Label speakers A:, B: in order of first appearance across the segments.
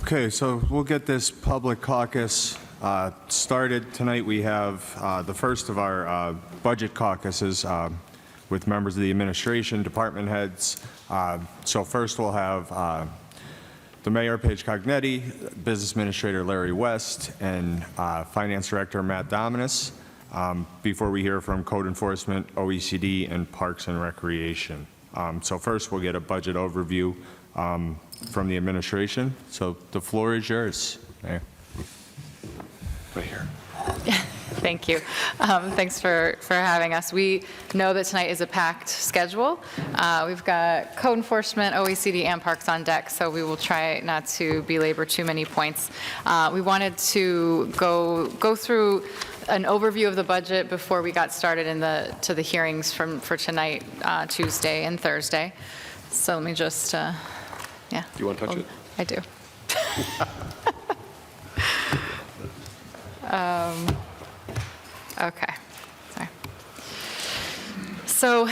A: Okay, so we'll get this public caucus started. Tonight we have the first of our budget caucuses with members of the administration, department heads. So first we'll have the Mayor, Paige Cognetti, Business Administrator Larry West, and Finance Director Matt Domines, before we hear from Code Enforcement, OECD, and Parks and Recreation. So first we'll get a budget overview from the administration. So the floor is yours, Mayor. Right here.
B: Thank you. Thanks for having us. We know that tonight is a packed schedule. We've got Code Enforcement, OECD, and Parks on deck, so we will try not to belabor too many points. We wanted to go through an overview of the budget before we got started to the hearings for tonight, Tuesday and Thursday. So let me just, yeah.
C: Do you want to touch it?
B: I do. Okay, sorry. So,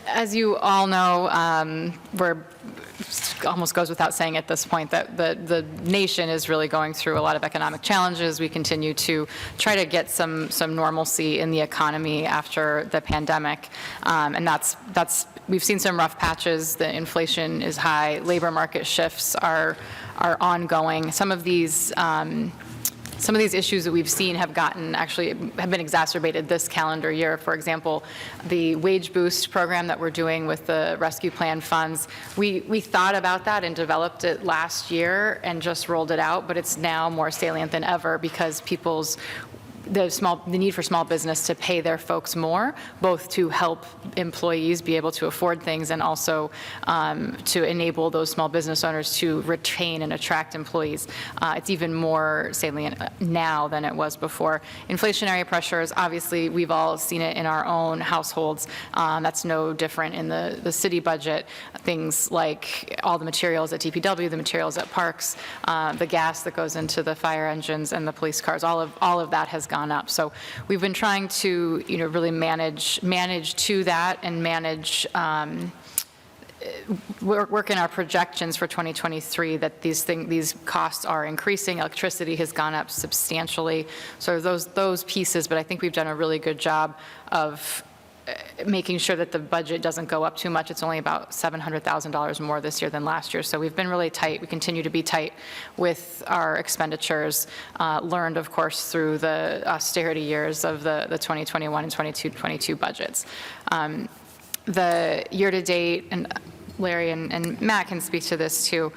B: as you all know, almost goes without saying at this point that the nation is really going through a lot of economic challenges. We continue to try to get some normalcy in the economy after the pandemic, and that's we've seen some rough patches. The inflation is high. Labor market shifts are ongoing. Some of these issues that we've seen have been exacerbated this calendar year. For example, the wage boost program that we're doing with the rescue plan funds, we thought about that and developed it last year and just rolled it out, but it's now more salient than ever because the need for small business to pay their folks more, both to help employees be able to afford things and also to enable those small business owners to retain and attract employees. It's even more salient now than it was before. Inflationary pressures, obviously, we've all seen it in our own households. That's no different in the city budget. Things like all the materials at DPW, the materials at parks, the gas that goes into the fire engines and the police cars, all of that has gone up. So we've been trying to, really manage to that and manage, work in our projections for 2023 that these costs are increasing. Electricity has gone up substantially. So those pieces, but I think we've done a really good job of making sure that the budget doesn't go up too much. It's only about $700,000 more this year than last year. So we've been really tight. We continue to be tight with our expenditures, learned, of course, through the austerity years of the 2021 and 22 budgets. The year-to-date, and Larry and Matt can speak to this too,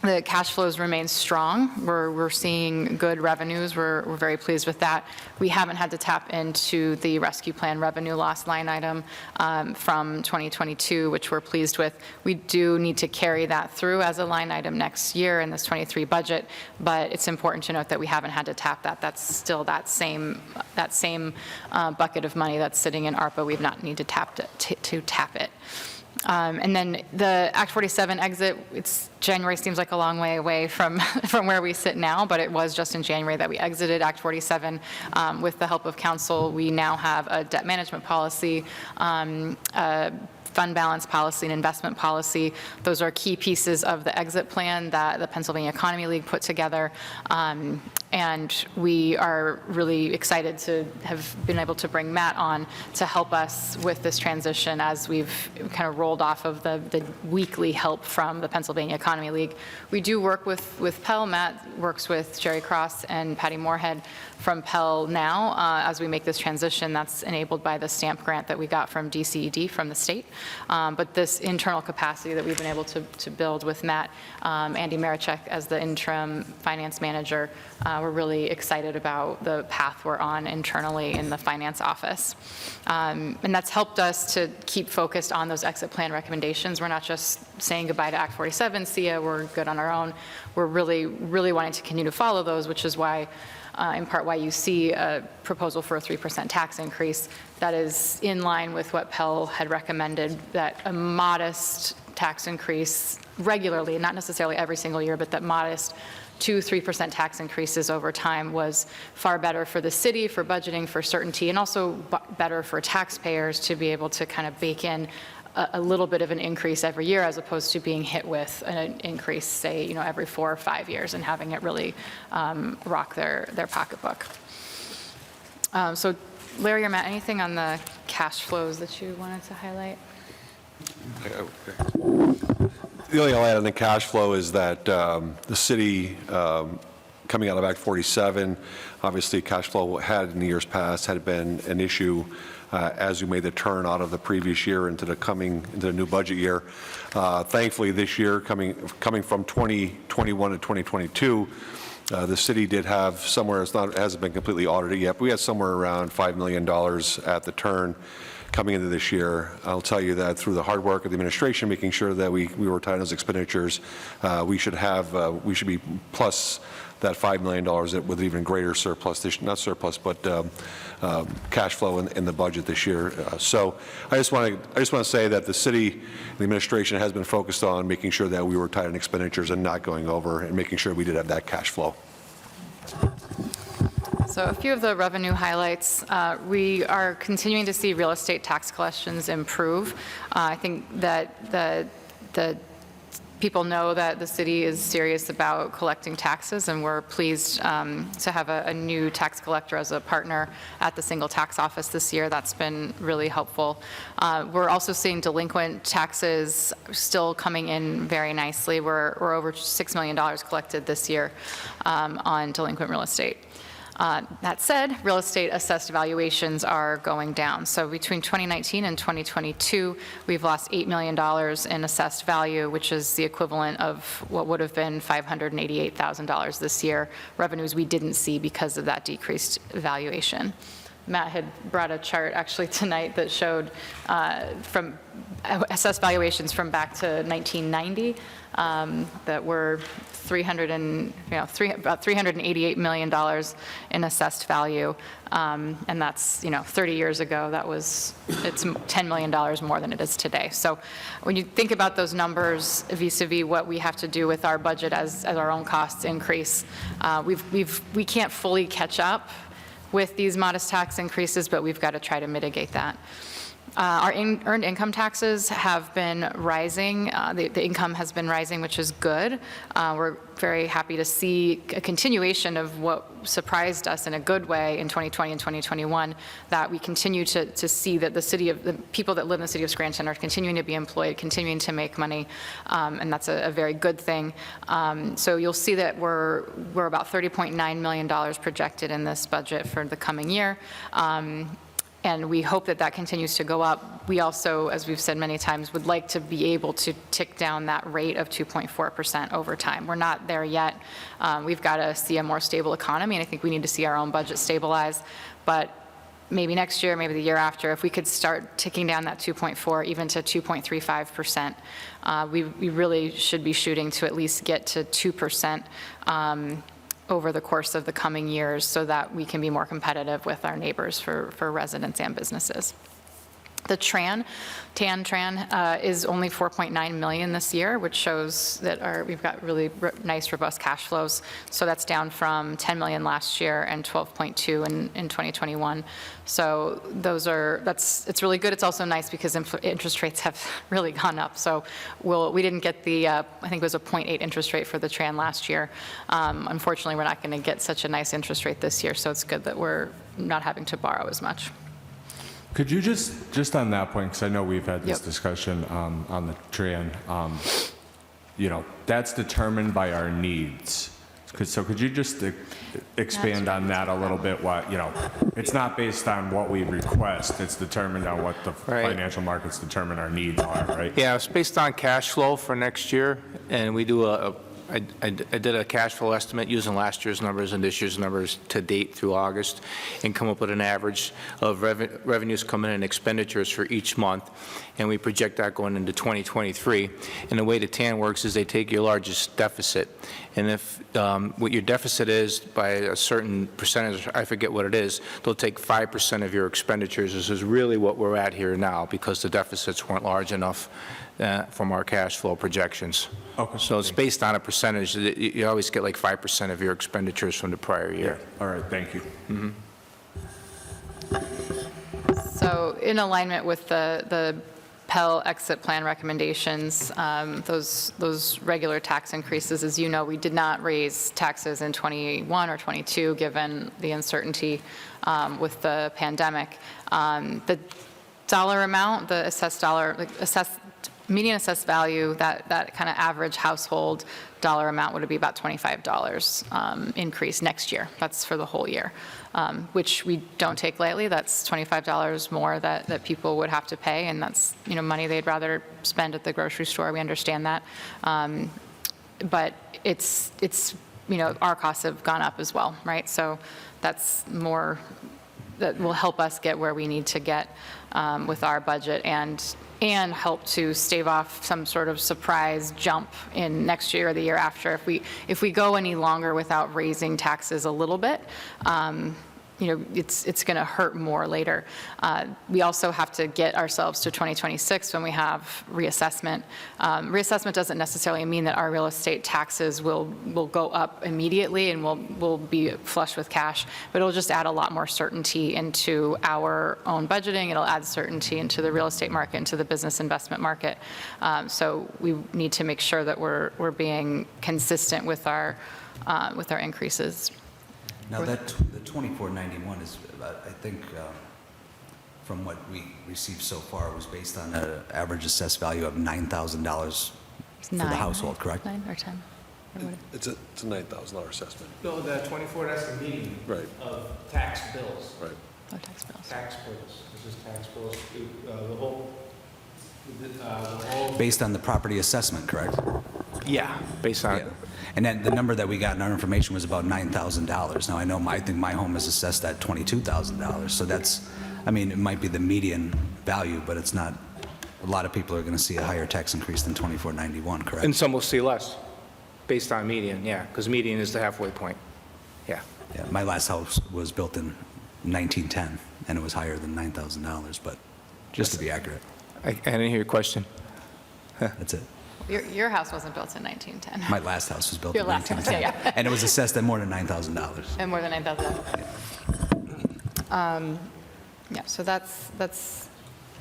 B: the cash flows remain strong. We're seeing good revenues. We're very pleased with that. We haven't had to tap into the rescue plan revenue loss line item from 2022, which we're pleased with. We do need to carry that through as a line item next year in this 23 budget, but it's important to note that we haven't had to tap that. That's still that same bucket of money that's sitting in ARPA. We've not needed to tap it. And then the Act 47 exit, January seems like a long way away from where we sit now, but it was just in January that we exited Act 47. With the help of council, we now have a debt management policy, fund balance policy, and investment policy. Those are key pieces of the exit plan that the Pennsylvania Economy League put together. And we are really excited to have been able to bring Matt on to help us with this transition as we've kind of rolled off of the weekly help from the Pennsylvania Economy League. We do work with Pell. Matt works with Jerry Cross and Patty Moorhead from Pell now as we make this transition. That's enabled by the STAMP grant that we got from DCED from the state. But this internal capacity that we've been able to build with Matt, Andy Marichek as the interim finance manager, we're really excited about the path we're on internally in the finance office. And that's helped us to keep focused on those exit plan recommendations. We're not just saying goodbye to Act 47, see ya, we're good on our own. We're really wanting to continue to follow those, which is why, in part why you see a proposal for a 3% tax increase that is in line with what Pell had recommended, that a modest tax increase regularly, not necessarily every single year, but that modest 2-3% tax increases over time was far better for the city, for budgeting, for certainty, and also better for taxpayers to be able to kind of bake in a little bit of an increase every year as opposed to being hit with an increase, say, every 4 or 5 years and having it really rock their pocketbook. So Larry or Matt, anything on the cash flows that you wanted to highlight?
C: The only thing I'll add on the cash flow is that the city, coming out of Act 47, obviously cash flow had in the years past had been an issue as we made the turn out of the previous year into the new budget year. Thankfully, this year, coming from 2021 to 2022, the city did have somewhere, it hasn't been completely audited yet, but we had somewhere around $5 million at the turn coming into this year. I'll tell you that through the hard work of the administration, making sure that we were tight on those expenditures, we should be plus that $5 million with even greater surplus, not surplus, but cash flow in the budget this year. So I just want to say that the city, the administration has been focused on making sure that we were tight on expenditures and not going over, and making sure we did have that cash flow.
B: So a few of the revenue highlights. We are continuing to see real estate tax collections improve. I think that the people know that the city is serious about collecting taxes, and we're pleased to have a new tax collector as a partner at the single tax office this year. That's been really helpful. We're also seeing delinquent taxes still coming in very nicely. We're over $6 million collected this year on delinquent real estate. That said, real estate assessed valuations are going down. So between 2019 and 2022, we've lost $8 million in assessed value, which is the equivalent of what would have been $588,000 this year, revenues we didn't see because of that decreased valuation. Matt had brought a chart actually tonight that showed from assessed valuations from back to 1990 that were about $388 million in assessed value, and that's 30 years ago. It's $10 million more than it is today. So when you think about those numbers vis-a-vis what we have to do with our budget as our own costs increase, we can't fully catch up with these modest tax increases, but we've got to try to mitigate that. Our earned income taxes have been rising. The income has been rising, which is good. We're very happy to see a continuation of what surprised us in a good way in 2020 and 2021, that we continue to see that the people that live in the city of Scranton are continuing to be employed, continuing to make money, and that's a very good thing. So you'll see that we're about $30.9 million projected in this budget for the coming year. And we hope that continues to go up. We also, as we've said many times, would like to be able to tick down that rate of 2.4% over time. We're not there yet. We've got to see a more stable economy, and I think we need to see our own budget stabilize. But maybe next year, maybe the year after, if we could start ticking down that 2.4, even to 2.35%, we really should be shooting to at least get to 2%. Over the course of the coming years, so that we can be more competitive with our neighbors for residents and businesses. The TAN is only $4.9 million this year, which shows that we've got really nice, robust cash flows. So that's down from $10 million last year and $12.2 in 2021. So it's really good. It's also nice because interest rates have really gone up. So we didn't get I think it was a 0.8 interest rate for the TRAN last year. Unfortunately, we're not going to get such a nice interest rate this year. So it's good that we're not having to borrow as much.
A: Could you just on that point, because I know we've had this discussion on the TRAN, that's determined by our needs. So could you just expand on that a little bit? It's not based on what we request, it's determined on what the financial markets determine our needs are, right?
D: Yeah, it's based on cash flow for next year, and we do I did a cash flow estimate using last year's numbers and this year's numbers to date through August, and come up with an average of revenues coming in and expenditures for each month, and we project that going into 2023. And the way the TAN works is they take your largest deficit, and if what your deficit is by a certain percentage, I forget what it is, they'll take 5% of your expenditures. This is really what we're at here now, because the deficits weren't large enough from our cash flow projections. Okay. So it's based on a percentage. You always get like 5% of your expenditures from the prior year.
A: Yeah. All right, thank you.
B: So in alignment with the Pell exit plan recommendations, those regular tax increases, as you know, we did not raise taxes in 21 or 22, given the uncertainty with the pandemic. The dollar amount, the median assessed value, that kind of average household dollar amount would be about $25 increase next year. That's for the whole year, which we don't take lightly. That's $25 more that people would have to pay, and that's, you know, money they'd rather spend at the grocery store. We understand that. But it's you know, our costs have gone up as well, right? So that's more, that will help us get where we need to get with our budget and help to stave off some sort of surprise jump in next year or the year after. If we go any longer without raising taxes a little bit, you know, it's going to hurt more later. We also have to get ourselves to 2026 when we have reassessment. Reassessment doesn't necessarily mean that our real estate taxes will go up immediately and we'll be flush with cash, but it'll just add a lot more certainty into our own budgeting. It'll add certainty into the real estate market, into the business investment market. So we need to make sure that we're being consistent with our increases.
E: Now, the 2491 is, I think, from what we received so far, was based on an average assessed value of $9,000 for the household, correct?
B: 9 or 10? Or what?
C: It's a $9,000 assessment.
F: No, the 24, that's the median
C: Right.
F: of tax bills.
C: Right.
B: Oh, tax bills.
F: Tax bills, this is tax bills, the whole,
E: Based on the property assessment, correct?
D: Yeah, based on,
E: Yeah. And then the number that we got in our information was about $9,000. Now, I know I think my home is assessed at $22,000, so that's, I mean, it might be the median value, but it's not, a lot of people are going to see a higher tax increase than 2491, correct?
D: and some will see less, based on median, yeah, because median is the halfway point. Yeah.
E: Yeah, my last house was built in 1910, and it was higher than $9,000, but just to be accurate,
D: I didn't hear your question.
E: that's it.
B: Your house wasn't built in 1910.
E: My last house was built
B: Your
E: in
B: last house,
E: 1910,
B: yeah.
E: and it was assessed at more than $9,000.
B: And more than 9,000. Yeah, so that's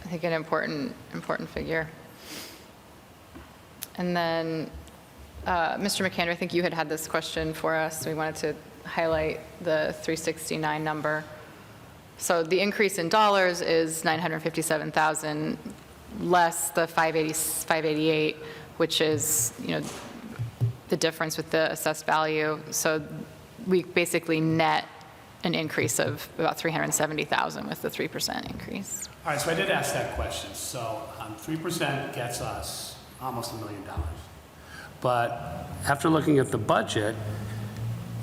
B: I think an important figure. And then, Mr. McAndrew, I think you had this question for us. We wanted to highlight the 369 number. So the increase in dollars is 957,000 less the 588, which is, you know, the difference with the assessed value. So we basically net an increase of about 370,000 with the 3% increase.
G: All right, so I did ask that question. So 3% gets us almost $1 million. But after looking at the budget,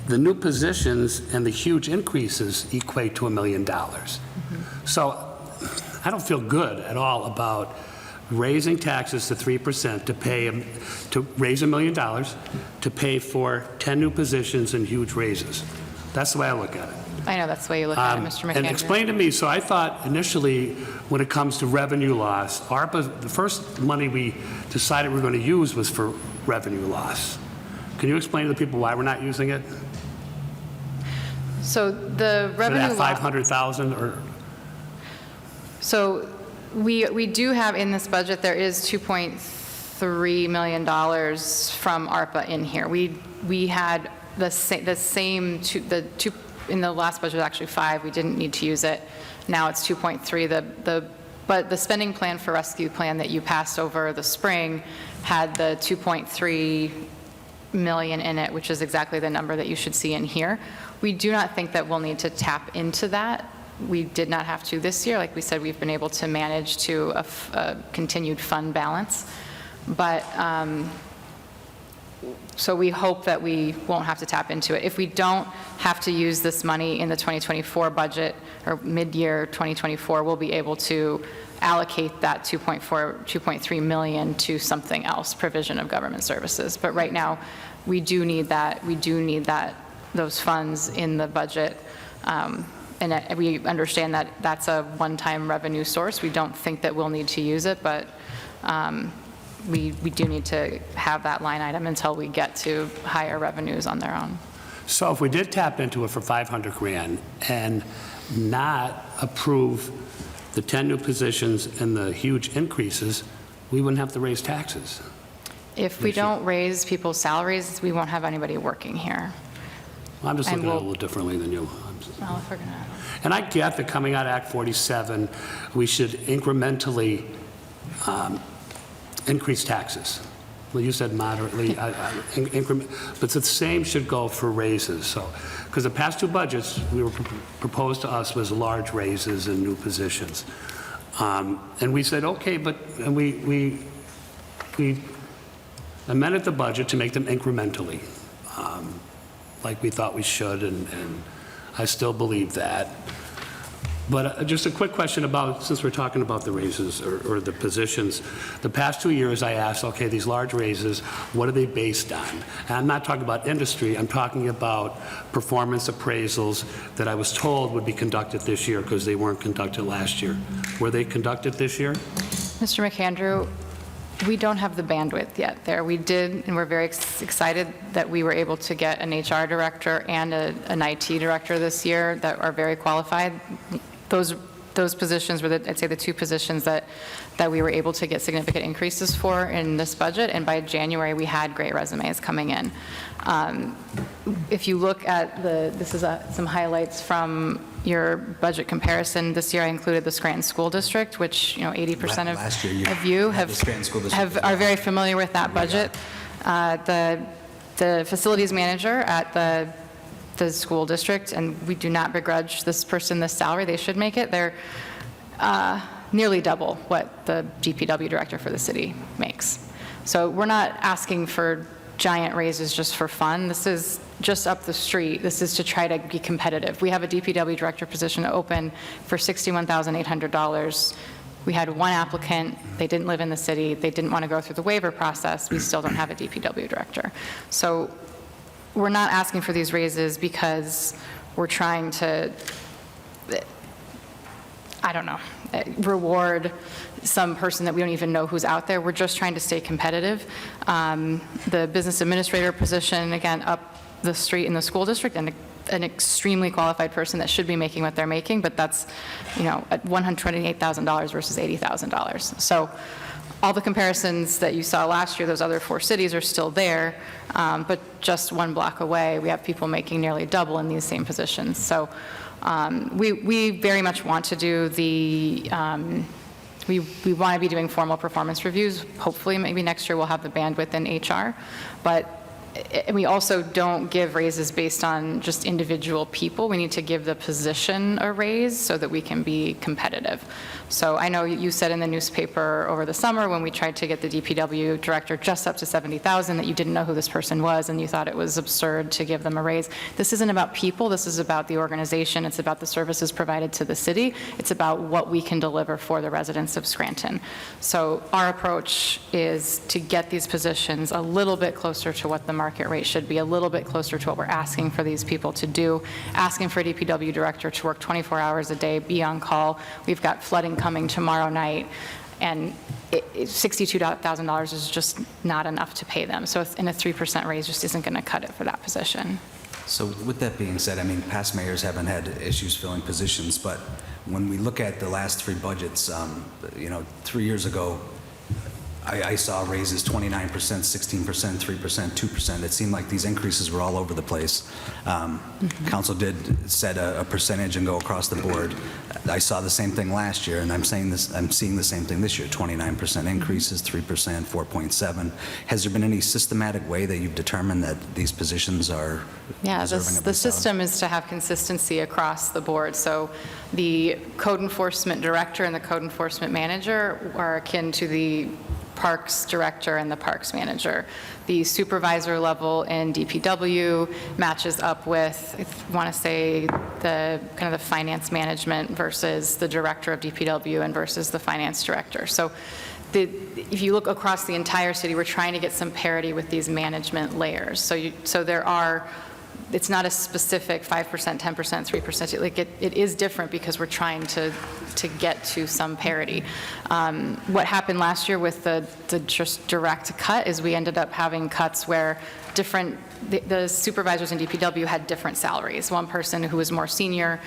G: the new positions and the huge increases equate to $1 million. So I don't feel good at all about raising taxes to 3% to raise $1 million to pay for 10 new positions and huge raises. That's the way I look at it.
B: I know that's the way you look at it, Mr. McAndrew.
G: And explain to me, so I thought initially when it comes to revenue loss, ARPA, the first money we decided we were going to use was for revenue loss. Can you explain to the people why we're not using it?
B: So the
G: For
B: revenue
G: that 500,000 or?
B: So we do have in this budget, there is $2.3 million from ARPA in here. We had the same in the last budget, actually 5, we didn't need to use it. Now it's 2.3. But the spending plan for rescue plan that you passed over the spring had the 2.3 million in it, which is exactly the number that you should see in here. We do not think that we'll need to tap into that. We did not have to this year. Like we said, we've been able to manage to a continued fund balance. But so we hope that we won't have to tap into it. If we don't have to use this money in the 2024 budget or mid-year 2024, we'll be able to allocate that 2.3 million to something else, provision of government services. But right now, we do need that. We do need those funds in the budget. And we understand that that's a one-time revenue source. We don't think that we'll need to use it, but we do need to have that line item until we get to higher revenues on their own.
G: So if we did tap into it for 500 grand and not approve the 10 new positions and the huge increases, we wouldn't have to raise taxes.
B: If we don't raise people's salaries, we won't have anybody working here.
G: I'm just
B: And
G: looking at it a
B: we'll-
G: little differently than you.
B: Well, if we're gonna,
G: And I get that coming out of Act 47, we should incrementally increase taxes. Well, you said moderately, increment, but the same should go for raises, so, because the past two budgets, proposed to us was large raises and new positions. And we said, okay, but, and we amended the budget to make them incrementally, like we thought we should, and I still believe that. But just a quick question about, since we're talking about the raises or the positions, the past 2 years I asked, okay, these large raises, what are they based on? And I'm not talking about industry, I'm talking about performance appraisals that I was told would be conducted this year because they weren't conducted last year. Were they conducted this year?
B: Mr. McAndrew, we don't have the bandwidth yet there. We did, and we're very excited that we were able to get an HR director and an IT director this year that are very qualified. Those positions were, I'd say, the two positions that we were able to get significant increases for in this budget, and by January, we had great resumes coming in. If you look at this is some highlights from your budget comparison. This year, I included the Scranton School District, which, 80%
E: Last year, you
B: of you
E: had the Scranton School District as
B: are
E: well.
B: very familiar with that budget. The facilities manager at the school district, and we do not begrudge this person this salary, they should make it. They're nearly double what the DPW director for the city makes. So we're not asking for giant raises just for fun. This is just up the street. This is to try to be competitive. We have a DPW director position open for $61,800. We had one applicant, they didn't live in the city, they didn't want to go through the waiver process, we still don't have a DPW director. So we're not asking for these raises because we're trying to, I don't know, reward some person that we don't even know who's out there. We're just trying to stay competitive. The business administrator position, again, up the street in the school district, and an extremely qualified person that should be making what they're making, but that's, at $128,000 versus $80,000. So all the comparisons that you saw last year, those other four cities are still there, but just one block away, we have people making nearly double in these same positions. So we very much want to do the, we want to be doing formal performance reviews. Hopefully, maybe next year we'll have the bandwidth in HR, but we also don't give raises based on just individual people. We need to give the position a raise so that we can be competitive. So I know you said in the newspaper over the summer when we tried to get the DPW director just up to $70,000 that you didn't know who this person was and you thought it was absurd to give them a raise. This isn't about people. This is about the organization. It's about the services provided to the city. It's about what we can deliver for the residents of Scranton. So our approach is to get these positions a little bit closer to what the market rate should be, a little bit closer to what we're asking for these people to do, asking for a DPW director to work 24 hours a day, be on call. We've got flooding coming tomorrow night, and $62,000 is just not enough to pay them. So in a 3% raise just isn't going to cut it for that position.
E: So with that being said, I mean, past mayors haven't had issues filling positions, but when we look at the last three budgets, 3 years ago, I saw raises 29%, 16%, 3%, 2%. It seemed like these increases were all over the place. Council did set a percentage and go across the board. I saw the same thing last year, and I'm seeing the same thing this year, 29% increases, 3%, 4.7%. Has there been any systematic way that you've determined that these positions are deserving of
B: The
E: this
B: system is to have consistency across the board. So the code enforcement director and the code enforcement manager are akin to the parks director and the parks manager. The supervisor level in DPW matches up with, I want to say, the kind of the finance management versus the director of DPW and versus the finance director. So if you look across the entire city, we're trying to get some parity with these management layers. So there are, it's not a specific 5%, 10%, 3%. Like it is different because we're trying to get to some parity. What happened last year with the just direct cut is we ended up having cuts where different the supervisors in DPW had different salaries. One person who was more senior,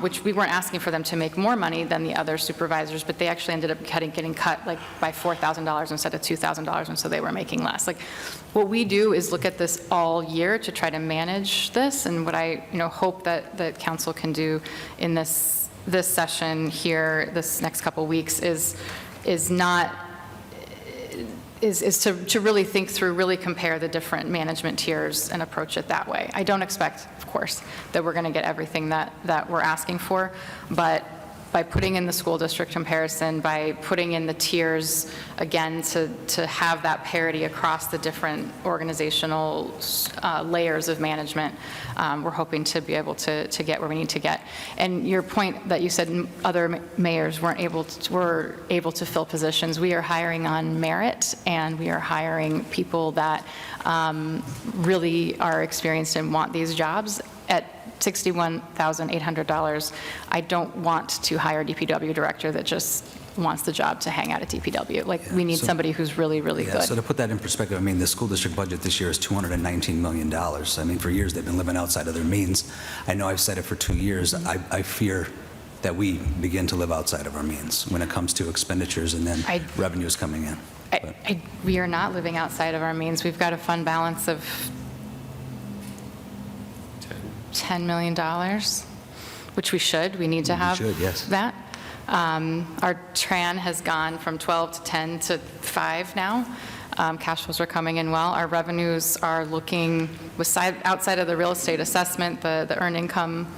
B: which we weren't asking for them to make more money than the other supervisors, but they actually ended up getting cut like by $4,000 instead of $2,000, and so they were making less. Like, what we do is look at this all year to try to manage this, and what I hope that council can do in this session here, this next couple weeks, is to really think through, really compare the different management tiers and approach it that way. I don't expect, of course, that we're going to get everything that we're asking for, but by putting in the school district comparison, by putting in the tiers, again, to have that parity across the different organizational layers of management, we're hoping to be able to get where we need to get. And your point that you said other mayors were able to fill positions, we are hiring on merit, and we are hiring people that really are experienced and want these jobs. At $61,800, I don't want to hire a DPW director that just wants the job to hang out at DPW. Like, we need somebody who's really, really
E: Yeah,
B: good.
E: so to put that in perspective, I mean, the school district budget this year is $219 million. I mean, for years, they've been living outside of their means. I know I've said it for 2 years. I fear that we begin to live outside of our means when it comes to expenditures and then revenues coming in.
B: We are not living outside of our means. We've got a fund balance of $10 million, which we should. We need to have
E: yes.
B: that. Our TRAN has gone from 12 to 10 to 5 now. Cash flows are coming in well. Our revenues are looking, outside of the real estate assessment, the earned income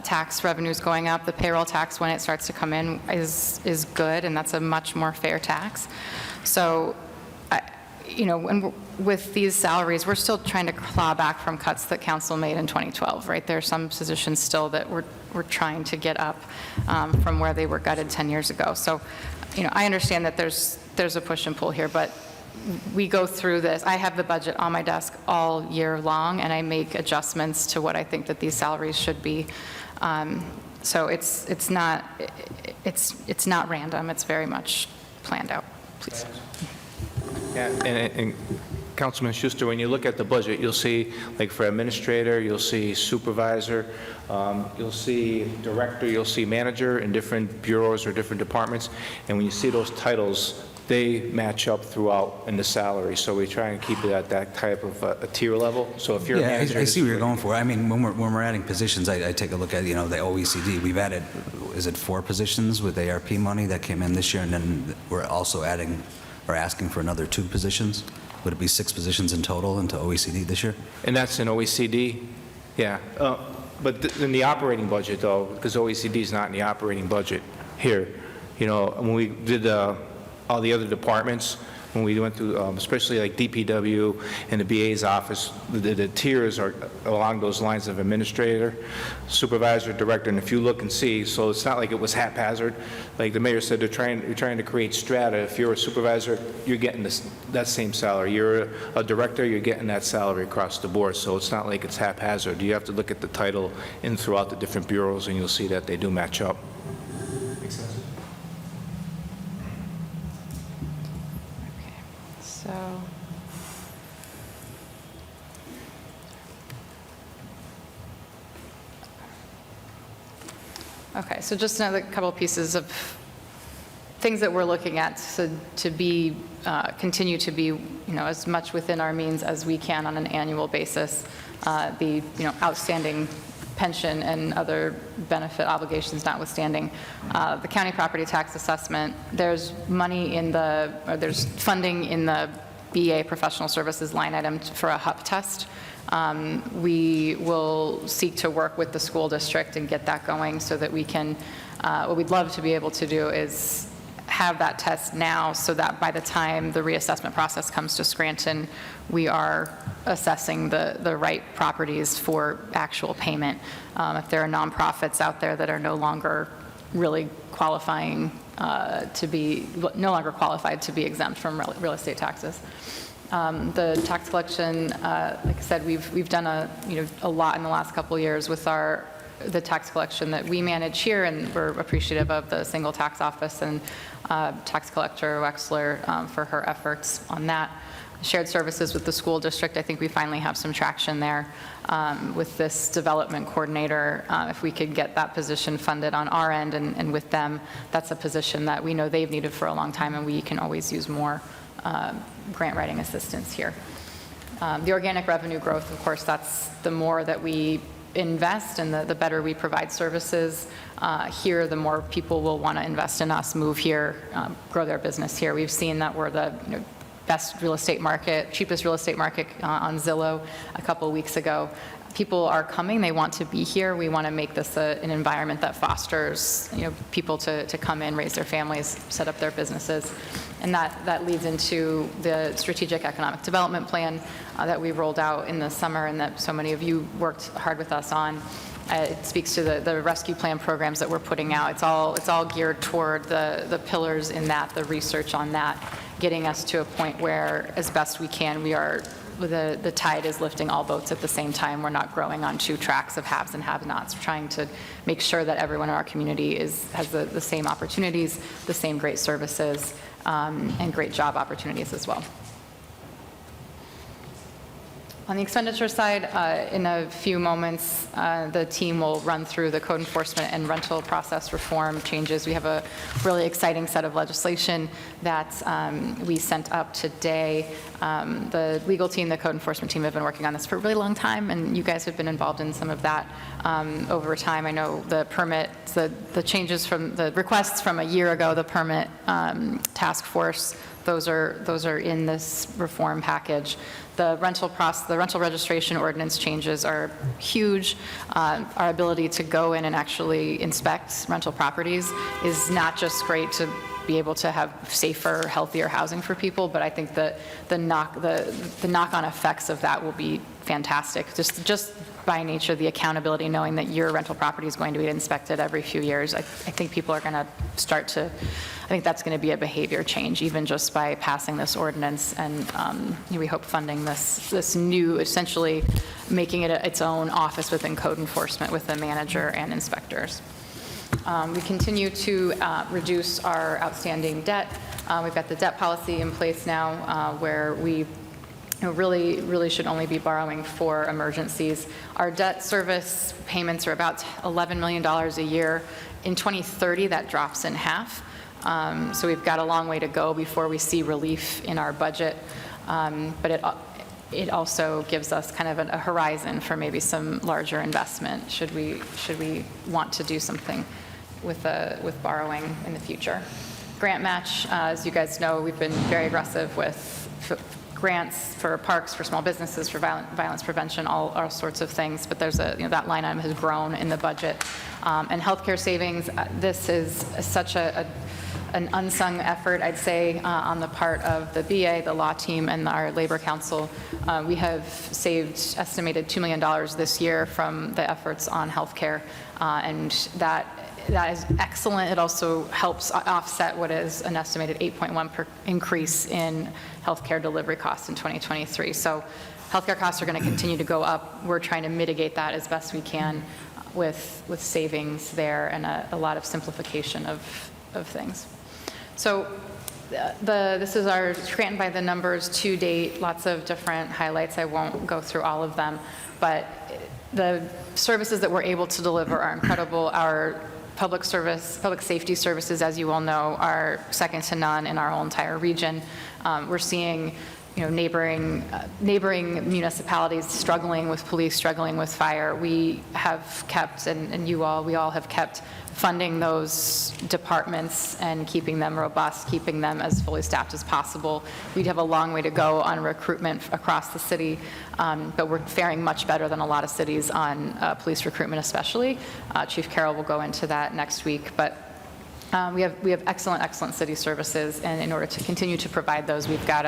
B: tax revenues going up. The payroll tax, when it starts to come in, is good, and that's a much more fair tax. So, with these salaries, we're still trying to claw back from cuts that council made in 2012, right? There are some positions still that we're trying to get up from where they were gutted 10 years ago. So, I understand that there's a push and pull here, but we go through this. I have the budget on my desk all year long, and I make adjustments to what I think that these salaries should be. So it's not random. It's very much planned out. Please.
D: Yeah, and Councilman Schuster, when you look at the budget, you'll see, like, for administrator, you'll see supervisor, you'll see director, you'll see manager in different bureaus or different departments, and when you see those titles, they match up throughout in the salary, so we try and keep it at that type of a tier level. So if you're a manager...
E: I see what you're going for. I mean, when we're adding positions, I take a look at, the OECD. We've added, is it 4 positions with ARP money that came in this year, and then we're also adding or asking for another 2 positions? Would it be 6 positions in total into OECD this year? And
D: that's in OECD? Yeah. But in the operating budget, though, because OECD is not in the operating budget here. When we did all the other departments, when we went through, especially like DPW and the BA's office, the tiers are along those lines of administrator, supervisor, director, and if you look and see, so it's not like it was haphazard. Like the mayor said, you're trying to create strata. If you're a supervisor, you're getting that same salary. You're a director, you're getting that salary across the board, so it's not like it's haphazard. You have to look at the title in throughout the different bureaus, and you'll see that they do match up.
F: Makes sense.
B: Okay, so just another couple of pieces of things that we're looking at to be, continue to be, as much within our means as we can on an annual basis. The, outstanding pension and other benefit obligations notwithstanding. The county property tax assessment, there's money there's funding in the BA professional services line item for a HUP test. We will seek to work with the school district and get that going so that we can, what we'd love to be able to do is have that test now so that by the time the reassessment process comes to Scranton, we are assessing the right properties for actual payment. If there are nonprofits out there that are no longer really qualifying no longer qualified to be exempt from real estate taxes. The tax collection, like I said, we've done a lot in the last couple of years with the tax collection that we manage here, and we're appreciative of the single tax office and tax collector Wexler for her efforts on that. Shared services with the school district, I think we finally have some traction there with this development coordinator. If we could get that position funded on our end and with them, that's a position that we know they've needed for a long time, and we can always use more grant writing assistance here. The organic revenue growth, of course, that's the more that we invest and the better we provide services here, the more people will want to invest in us, move here, grow their business here. We've seen that we're the best real estate market, cheapest real estate market on Zillow a couple of weeks ago. People are coming, they want to be here. We want to make this an environment that fosters people to come in, raise their families, set up their businesses. And that leads into the strategic economic development plan that we rolled out in the summer and that so many of you worked hard with us on. It speaks to the rescue plan programs that we're putting out. It's all geared toward the pillars in that, the research on that, getting us to a point where, as best we can, we are, the tide is lifting all boats at the same time. We're not growing on two tracks of haves and have-nots. We're trying to make sure that everyone in our community has the same opportunities, the same great services, and great job opportunities as well. On the expenditure side, in a few moments, the team will run through the code enforcement and rental process reform changes. We have a really exciting set of legislation that we sent up today. The legal team, the code enforcement team have been working on this for a really long time, and you guys have been involved in some of that over time. I know the permit, the changes from the requests from a year ago, the permit task force, those are in this reform package. The rental registration ordinance changes are huge. Our ability to go in and actually inspect rental properties is not just great to be able to have safer, healthier housing for people, but I think the knock-on effects of that will be fantastic. Just by nature, the accountability, knowing that your rental property is going to be inspected every few years, I think people are going to start to, I think that's going to be a behavior change, even just by passing this ordinance, and we hope funding this new, essentially making it its own office within code enforcement with a manager and inspectors. We continue to reduce our outstanding debt. We've got the debt policy in place now where we really should only be borrowing for emergencies. Our debt service payments are about $11 million a year. In 2030, that drops in half. So we've got a long way to go before we see relief in our budget. But it also gives us kind of a horizon for maybe some larger investment should we want to do something with borrowing in the future. Grant match, as you guys know, we've been very aggressive with grants for parks, for small businesses, for violence prevention, all sorts of things. But there's that line item has grown in the budget. And healthcare savings, this is such an unsung effort, I'd say, on the part of the BA, the law team, and our labor council. We have saved estimated $2 million this year from the efforts on healthcare, and that is excellent. It also helps offset what is an estimated 8.1% increase in healthcare delivery costs in 2023. So healthcare costs are going to continue to go up. We're trying to mitigate that as best we can with savings there and a lot of simplification of things. So this is our Scranton by the numbers to date, lots of different highlights. I won't go through all of them, but the services that we're able to deliver are incredible. Our public safety services, as you all know, are second to none in our whole entire region. We're seeing neighboring municipalities struggling with police, struggling with fire. We have kept, and we all have kept funding those departments and keeping them robust, keeping them as fully staffed as possible. We'd have a long way to go on recruitment across the city, but we're faring much better than a lot of cities on police recruitment especially. Chief Carroll will go into that next week, but we have excellent city services, and in order to continue to provide those, we've got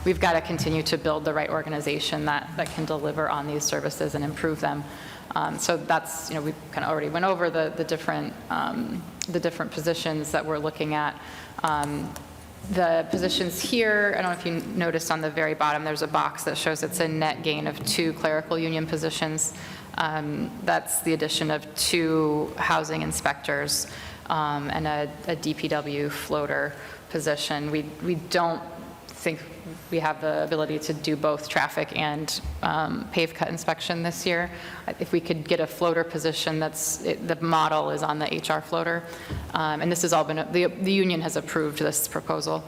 B: to continue to build the right organization that can deliver on these services and improve them. So that's, we kind of already went over the different positions that we're looking at. The positions here, I don't know if you noticed on the very bottom, there's a box that shows it's a net gain of 2 clerical union positions. That's the addition of 2 housing inspectors and a DPW floater position. We don't think we have the ability to do both traffic and pave cut inspection this year. If we could get a floater position, the model is on the HR floater. And this has all been, the union has approved this proposal,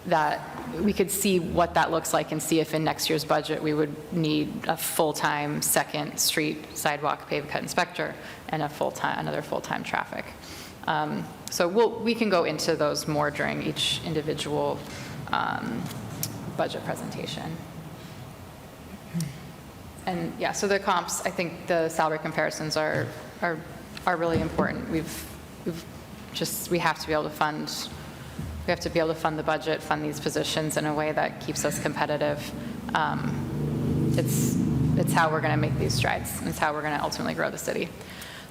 B: that we could see what that looks like and see if in next year's budget we would need a full-time second street sidewalk pave cut inspector and another full-time traffic. So we can go into those more during each individual budget presentation. And yeah, so the comps, I think the salary comparisons are really important. We have to be able to fund. We have to be able to fund the budget, fund these positions in a way that keeps us competitive. It's how we're going to make these strides. It's how we're going to ultimately grow the city.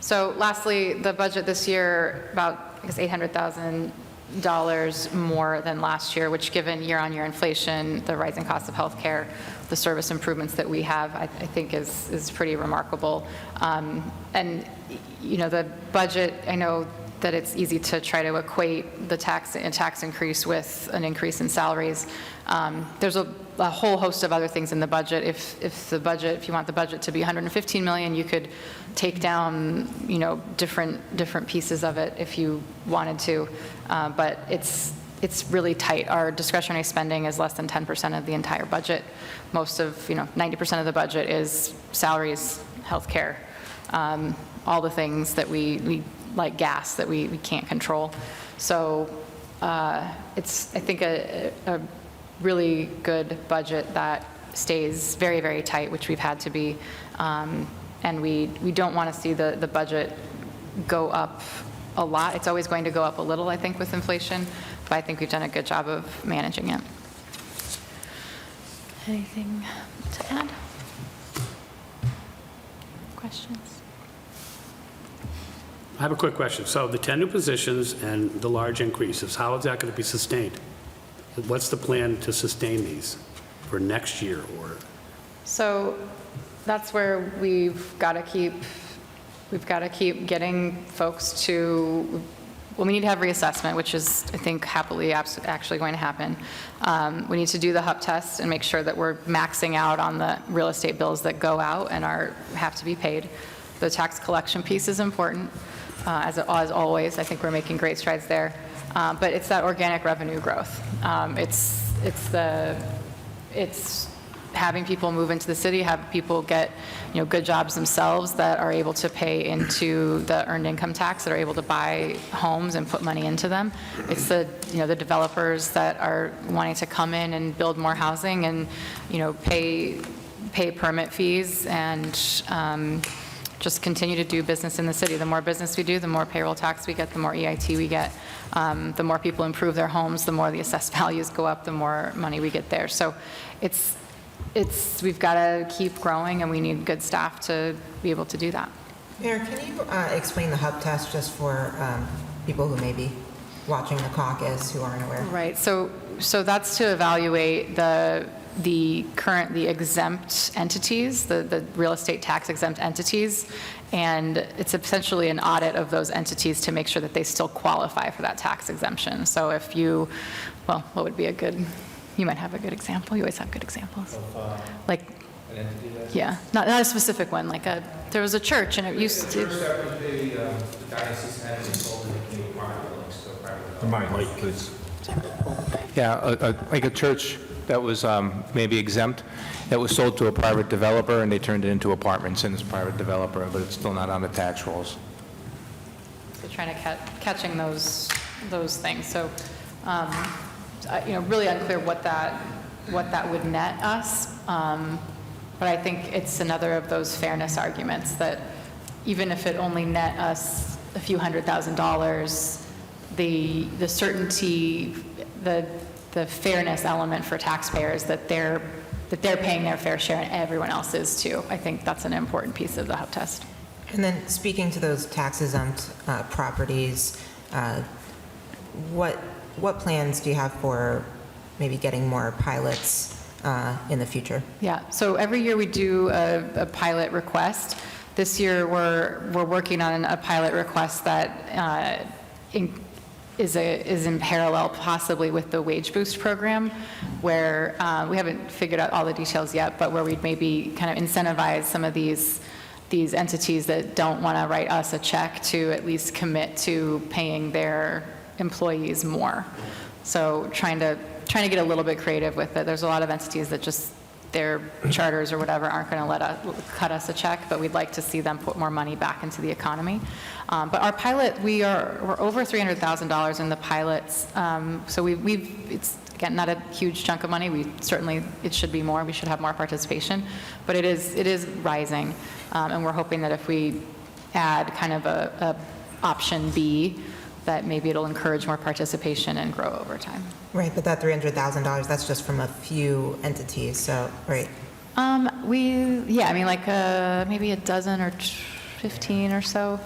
B: So lastly, the budget this year, about, I guess, $800,000 more than last year, which given year-on-year inflation, the rising cost of healthcare, the service improvements that we have, I think is pretty remarkable. And, the budget, I know that it's easy to try to equate the tax increase with an increase in salaries. There's a whole host of other things in the budget. If you want the budget to be $115 million, you could take down, different pieces of it if you wanted to. But it's really tight. Our discretionary spending is less than 10% of the entire budget. Most of, 90% of the budget is salaries, healthcare, all the things that we like gas that we can't control. So it's, I think, a really good budget that stays very, very tight, which we've had to be. And we don't want to see the budget go up a lot. It's always going to go up a little, I think, with inflation, but I think we've done a good job of managing it. Anything to add? Questions?
G: I have a quick question. So the 10 new positions and the large increases, how is that going to be sustained? What's the plan to sustain these for next year? Or
B: So that's where we've got to keep getting folks to, well, we need to have reassessment, which is, I think, happily actually going to happen. We need to do the HUP test and make sure that we're maxing out on the real estate bills that go out and have to be paid. The tax collection piece is important. As always, I think we're making great strides there. But it's that organic revenue growth. It's having people move into the city, have people get, good jobs themselves that are able to pay into the earned income tax, that are able to buy homes and put money into them. It's the developers that are wanting to come in and build more housing and, pay permit fees and just continue to do business in the city. The more business we do, the more payroll tax we get, the more EIT we get. The more people improve their homes, the more the assessed values go up, the more money we get there. So we've got to keep growing, and we need good staff to be able to do that.
H: Mayor, can you explain the HUB test just for people who may be watching the caucus who aren't aware?
B: Right. So that's to evaluate the exempt entities, the real estate tax exempt entities, and it's essentially an audit of those entities to make sure that they still qualify for that tax exemption. So if you, what would be you might have a good example. You always have good examples. Like,
F: An entity that?
B: yeah, not a specific one, like there was a church and it used to.
F: The first step would be the diocese had been sold in the new apartment buildings to a private developer.
D: Yeah, like a church that was maybe exempt, that was sold to a private developer, and they turned it into apartments in this private developer, but it's still not on the tax rolls.
B: So trying to catching those things. So, really unclear what that would net us. But I think it's another of those fairness arguments that even if it only net us a few $100,000, the certainty, the fairness element for taxpayers that they're paying their fair share and everyone else is too. I think that's an important piece of the HUB test.
H: And then speaking to those tax-exempt properties, what plans do you have for maybe getting more pilots in the future?
B: Yeah, so every year we do a pilot request. This year we're working on a pilot request that is in parallel possibly with the wage boost program, where we haven't figured out all the details yet, but where we'd maybe kind of incentivize some of these entities that don't want to write us a check to at least commit to paying their employees more. So trying to get a little bit creative with it. There's a lot of entities that just, their charters or whatever aren't going to cut us a check, but we'd like to see them put more money back into the economy. But our pilot, we're over $300,000 in the pilots. So it's, again, not a huge chunk of money. It should be more. We should have more participation, but it is rising. And we're hoping that if we add kind of a option B, that maybe it'll encourage more participation and grow over time.
H: Right, but that $300,000, that's just from a few entities, so, right.
B: Maybe a dozen or 15 or so.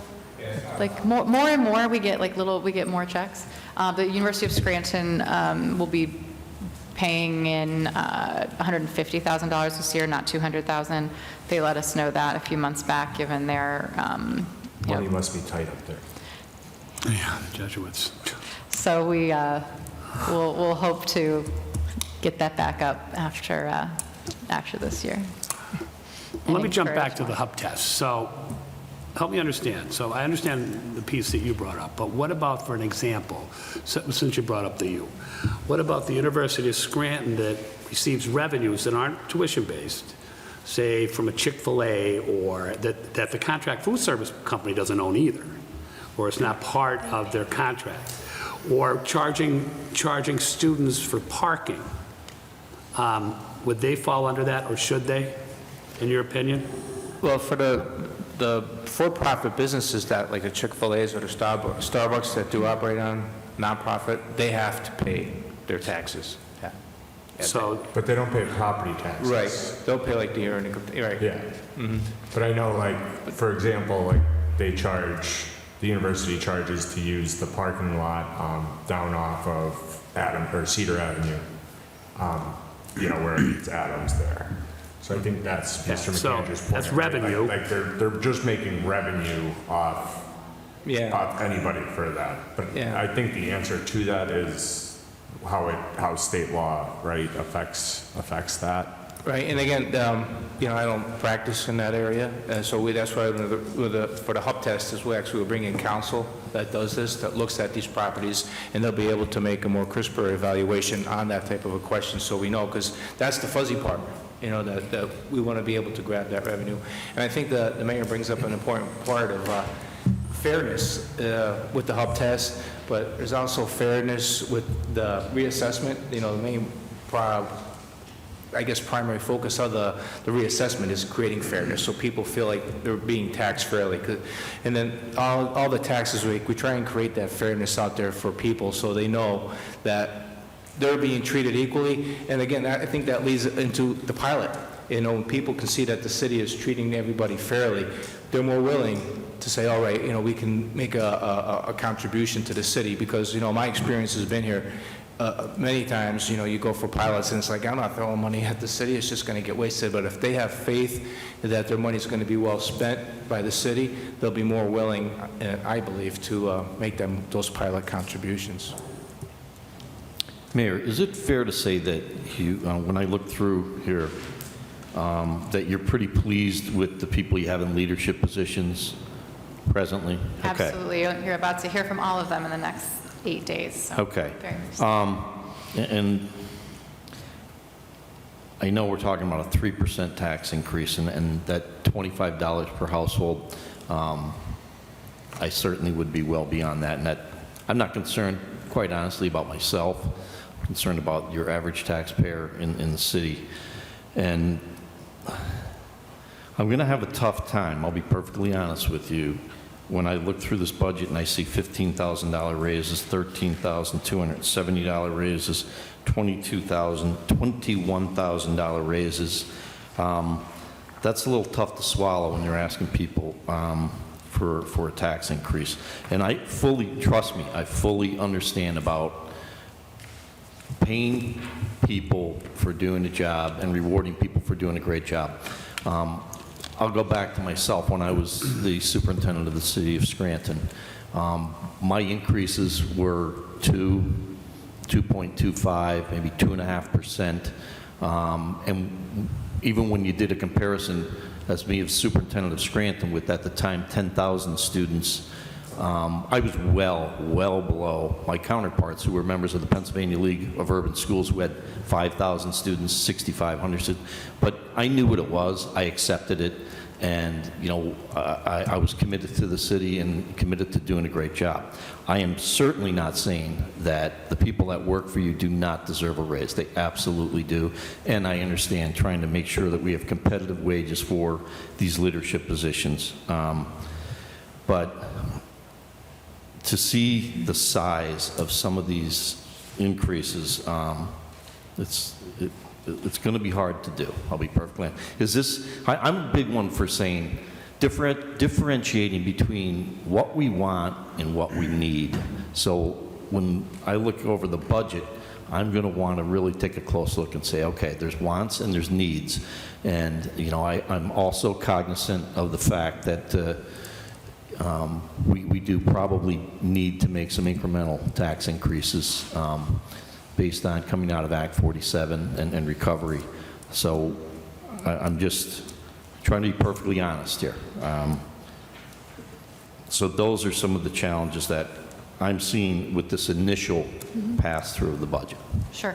B: Like more and more, we get we get more checks. The University of Scranton will be paying in $150,000 this year, not $200,000. They let us know that a few months back, given their
A: Money must be tight up there.
G: Yeah, the Jesuits.
B: So we'll hope to get that back up after this year.
G: Let me jump back
B: encourage
G: to the
B: more.
G: hub test. So help me understand. So I understand the piece that you brought up, but what about, for an example, since you brought up the U, what about the University of Scranton that receives revenues that aren't tuition-based, say from a Chick-fil-A, or that the contract food service company doesn't own either, or it's not part of their contract, or charging students for parking? Would they fall under that, or should they, in your opinion?
D: Well, for the for-profit businesses that, like the Chick-fil-A's or the Starbucks that do operate on nonprofit, they have to pay their taxes. Yeah.
G: So,
A: But they don't pay property taxes.
D: Right, they'll pay like the earning, right.
A: Yeah. But I know, like, for example, like, the university charges to use the parking lot down off of Cedar Avenue, where it's Adams there. So I think that's
G: Yeah,
A: Mr.
G: so
A: McAndrew's point.
G: that's
A: right?
G: revenue.
A: Like they're just making revenue off
D: Yeah,
A: anybody for that. But
D: Yeah.
A: I think the answer to that is how state law, right, affects that.
D: right, and again, I don't practice in that area, and so that's why for the hub test is we'll bring in counsel that does this, that looks at these properties, and they'll be able to make a more crisper evaluation on that type of a question, so we know, because that's the fuzzy part, that we want to be able to grab that revenue. And I think the mayor brings up an important part of fairness with the hub test, but there's also fairness with the reassessment. The main primary focus of the reassessment is creating fairness, so people feel like they're being taxed fairly. And then all the taxes, we try and create that fairness out there for people, so they know that they're being treated equally. And again, I think that leads into the pilot. When people can see that the city is treating everybody fairly, they're more willing to say, all right, we can make a contribution to the city, because, my experience has been here many times, you go for pilots and it's like, I'm not throwing money at the city, it's just going to get wasted. But if they have faith that their money is going to be well spent by the city, they'll be more willing, I believe, to make those pilot contributions.
I: Mayor, is it fair to say that you, when I look through here, that you're pretty pleased with the people you have in leadership positions presently? Okay.
B: Absolutely. You're about to hear from all of them in the next 8 days. So
I: Okay.
B: very excited.
I: And I know we're talking about a 3% tax increase, and that $25 per household, I certainly would be well beyond that. And that I'm not concerned, quite honestly, about myself. I'm concerned about your average taxpayer in the city. And I'm going to have a tough time, I'll be perfectly honest with you, when I look through this budget and I see $15,000 raises, $13,270 raises, $21,000 raises. That's a little tough to swallow when you're asking people for a tax increase. And trust me, I fully understand about paying people for doing a job and rewarding people for doing a great job. I'll go back to myself when I was the superintendent of the city of Scranton. My increases were 2.25, maybe 2.5%. And even when you did a comparison, as me as superintendent of Scranton with, at the time, 10,000 students, I was well below my counterparts who were members of the Pennsylvania League of Urban Schools who had 5,000 students, 6,500 students. But I knew what it was. I accepted it. And, you know, I was committed to the city and committed to doing a great job. I am certainly not saying that the people that work for you do not deserve a raise. They absolutely do. And I understand trying to make sure that we have competitive wages for these leadership positions. But to see the size of some of these increases, it's going to be hard to do. I'll be perfectly honest. I'm a big one for saying differentiating between what we want and what we need. So when I look over the budget, I'm going to want to really take a close look and say, okay, there's wants and there's needs. And, you know, I'm also cognizant of the fact that we do probably need to make some incremental tax increases based on coming out of Act 47 and recovery. So I'm just trying to be perfectly honest here. So those are some of the challenges that I'm seeing with this initial pass-through of the budget.
B: Sure.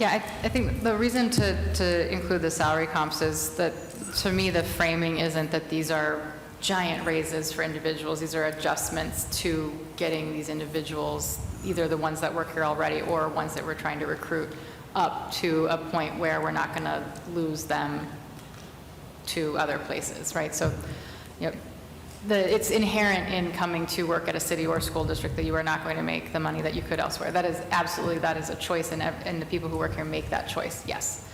B: Yeah, I think the reason to include the salary comps is that, to me, the framing isn't that these are giant raises for individuals. These are adjustments to getting these individuals, either the ones that work here already or ones that we're trying to recruit, up to a point where we're not going to lose them to other places, right? So, you know, it's inherent in coming to work at a city or school district that you are not going to make the money that you could elsewhere. That is absolutely, that is a choice, and the people who work here make that choice, yes.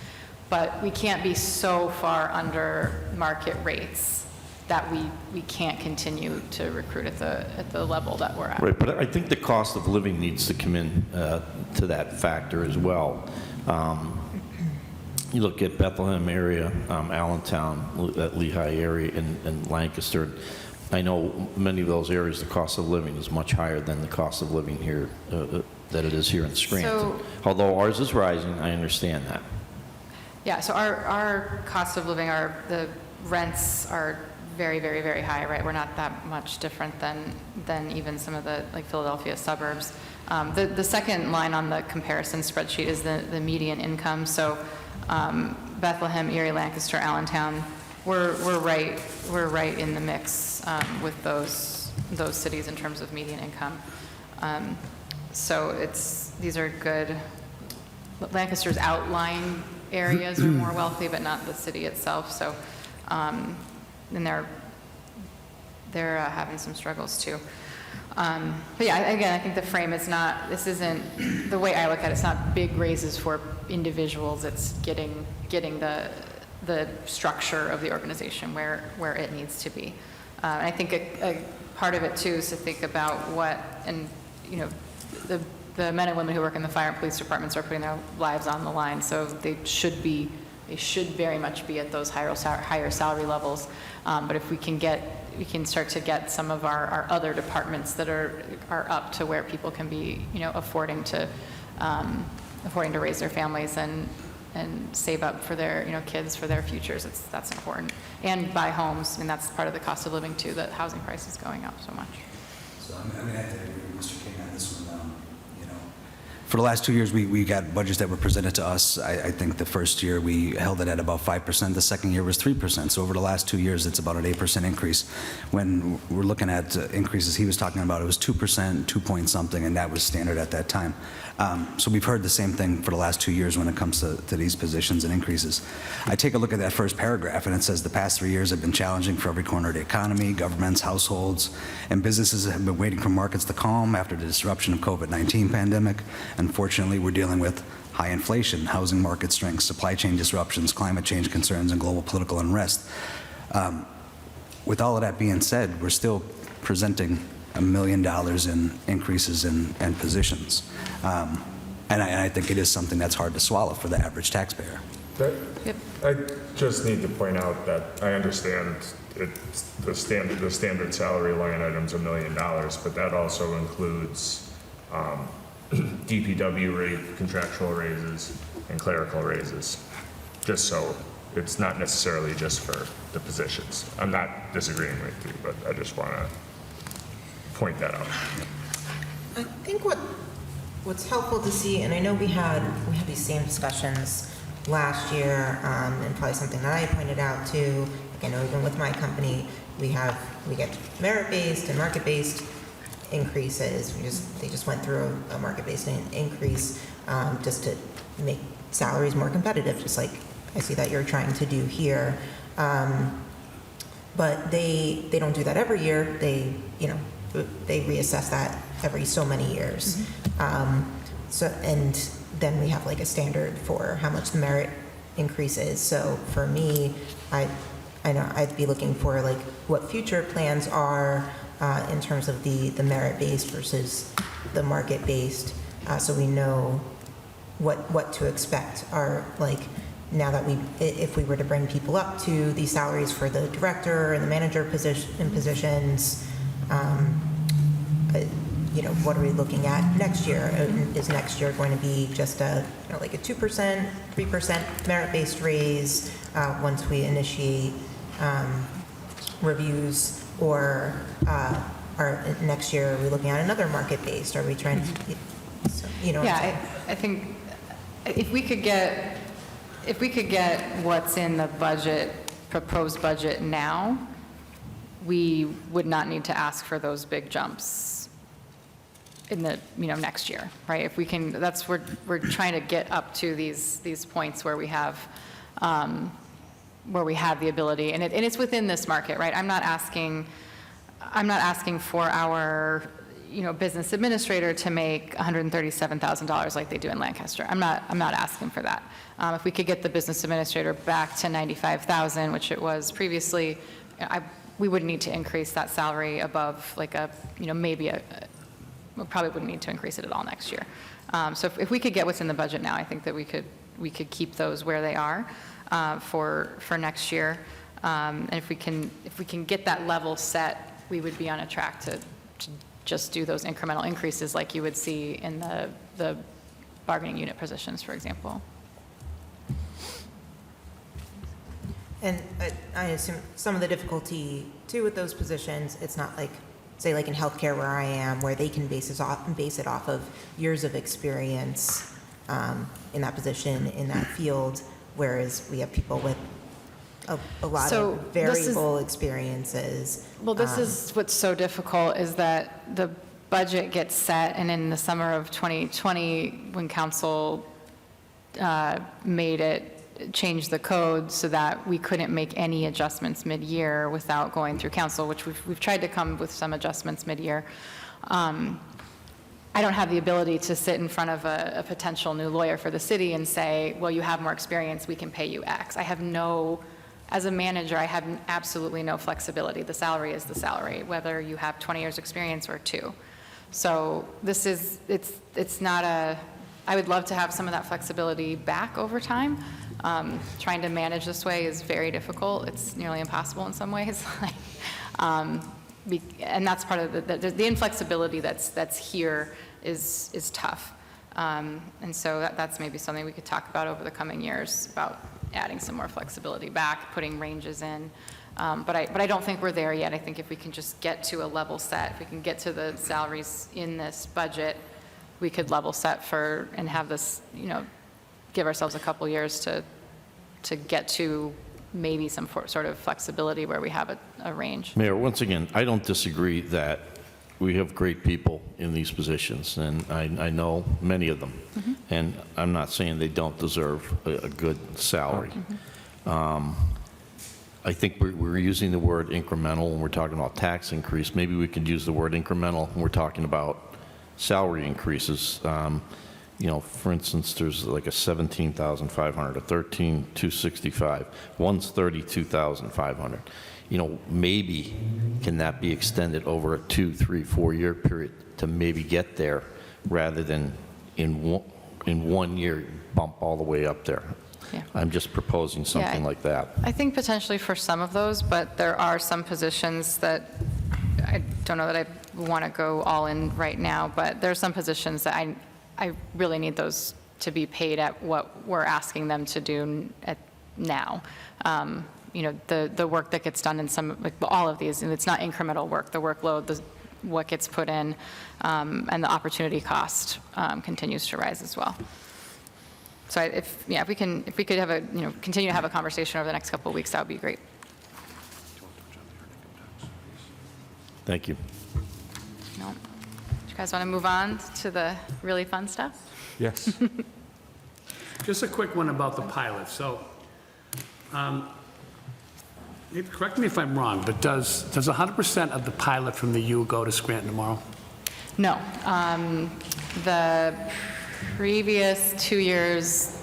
B: But we can't be so far under market rates that we can't continue to recruit at the level that we're at.
I: Right, but I think the cost of living needs to come in to that factor as well. You look at Bethlehem area, Allentown, that Lehigh area, and Lancaster. I know many of those areas, the cost of living is much higher than the cost of living here, that it is here in Scranton. Although ours is rising, I understand that.
B: Yeah, so our cost of living, the rents are very, very, very high, right? We're not that much different than even some of the, like, Philadelphia suburbs. The second line on the comparison spreadsheet is the median income. So Bethlehem, Erie, Lancaster, Allentown, we're right in the mix with those cities in terms of median income. So these are good. Lancaster's outlying areas are more wealthy, but not the city itself. So. And they're having some struggles too. But yeah, again, I think the frame is not, this isn't, the way I look at it, it's not big raises for individuals, it's getting the structure of the organization where it needs to be. And I think a part of it too is to think about what, and you know, the men and women who work in the fire and police departments are putting their lives on the line, so they should very much be at those higher salary levels. But if we can start to get some of our other departments that are up to where people can be, you know, affording to raise their families and save up for their, you know, kids, for their futures. That's important. And buy homes. I mean, that's part of the cost of living too, that housing price is going up so much.
E: So, I mean, I have to agree with Mr. King on this one. You know, for the last 2 years, we got budgets that were presented to us. I think the first year we held it at about 5%. The second year was 3%. So over the last 2 years, it's about an 8% increase. When we're looking at increases he was talking about, it was 2%, 2 point something, and that was standard at that time. So we've heard the same thing for the last 2 years when it comes to these positions and increases. I take a look at that first paragraph, and it says the past 3 years have been challenging for every corner of the economy. Governments, households, and businesses have been waiting for markets to calm after the disruption of COVID-19 pandemic. Unfortunately, we're dealing with high inflation, housing market strength, supply chain disruptions, climate change concerns, and global political unrest. With all of that being said, we're still presenting $1 million in increases in positions. And I think it is something that's hard to swallow for the average taxpayer.
B: Yep.
A: I just need to point out that I understand the standard salary line item's $1 million, but that also includes DPW rate, contractual raises, and clerical raises. Just so it's not necessarily just for the positions. I'm not disagreeing with you, but I just want to point that out.
H: I think what's helpful to see, and I know we had these same discussions last year, and probably something that I pointed out too. Like I know even with my company, we get merit-based and market-based increases. They just went through a market-based increase just to make salaries more competitive, just like I see that you're trying to do here. But they don't do that every year. They reassess that every so many years. And then we have like a standard for how much the merit increase is. So for me, I know I'd be looking for like what future plans are in terms of the merit-based versus the market-based, so we know what to expect. Are like now that if we were to bring people up to these salaries for the director and the manager positions, what are we looking at next year? Is next year going to be just like a 2%, 3% merit-based raise once we initiate reviews, or next year are we looking at another market-based? Are we trying to,
B: Yeah, I think if we could get what's in the proposed budget now, we would not need to ask for those big jumps in the, next year, right? If we can, we're trying to get up to these points where we have the ability, and it's within this market, right? I'm not asking for our, business administrator to make $137,000 like they do in Lancaster. I'm not asking for that. If we could get the business administrator back to $95,000, which it was previously, we wouldn't need to increase that salary above like we probably wouldn't need to increase it at all next year. So if we could get what's in the budget now, I think that we could keep those where they are for next year. And if we can get that level set, we would be on a track to just do those incremental increases like you would see in the bargaining unit positions, for example.
H: And I assume some of the difficulty too with those positions, it's not like, say like in healthcare where I am, where they can base it off of years of experience in that position, in that field, whereas we have people with a lot of variable experiences.
B: Well, this is what's so difficult, is that the budget gets set, and in the summer of 2020, when council changed the code so that we couldn't make any adjustments mid-year without going through council, which we've tried to come with some adjustments mid-year. I don't have the ability to sit in front of a potential new lawyer for the city and say, well, you have more experience, we can pay you X. As a manager, I have absolutely no flexibility. The salary is the salary, whether you have 20 years experience or 2. So it's not I would love to have some of that flexibility back over time. Trying to manage this way is very difficult. It's nearly impossible in some ways. And that's part of the inflexibility that's here is tough. And so that's maybe something we could talk about over the coming years, about adding some more flexibility back, putting ranges in. But I don't think we're there yet. I think if we can just get to a level set, if we can get to the salaries in this budget, we could level set and have this, give ourselves a couple years to get to maybe some sort of flexibility where we have a range.
I: Mayor, once again, I don't disagree that we have great people in these positions, and I know many of them. And I'm not saying they don't deserve a good salary. I think we're using the word incremental when we're talking about tax increase. Maybe we could use the word incremental when we're talking about salary increases. For instance, there's like a $17,500, a $13,265, one's $32,500. Maybe can that be extended over a 2, 3, 4 year period to maybe get there, rather than in 1 year bump all the way up there.
B: Yeah.
I: I'm just proposing something
B: Yeah.
I: like that.
B: I think potentially for some of those, but there are some positions that, I don't know that I want to go all in right now, but there are some positions that I really need those to be paid at what we're asking them to do now. You know, the work that gets done in some, like all of these, and it's not incremental work, the workload, what gets put in, and the opportunity cost continues to rise as well. So if we could have continue to have a conversation over the next couple of weeks, that would be great.
I: Thank you.
B: No? Do you guys want to move on to the really fun stuff?
A: Yes.
G: Just a quick one about the pilot. So, correct me if I'm wrong, but does 100% of the pilot from the U go to Scranton tomorrow?
B: No. The previous 2 years,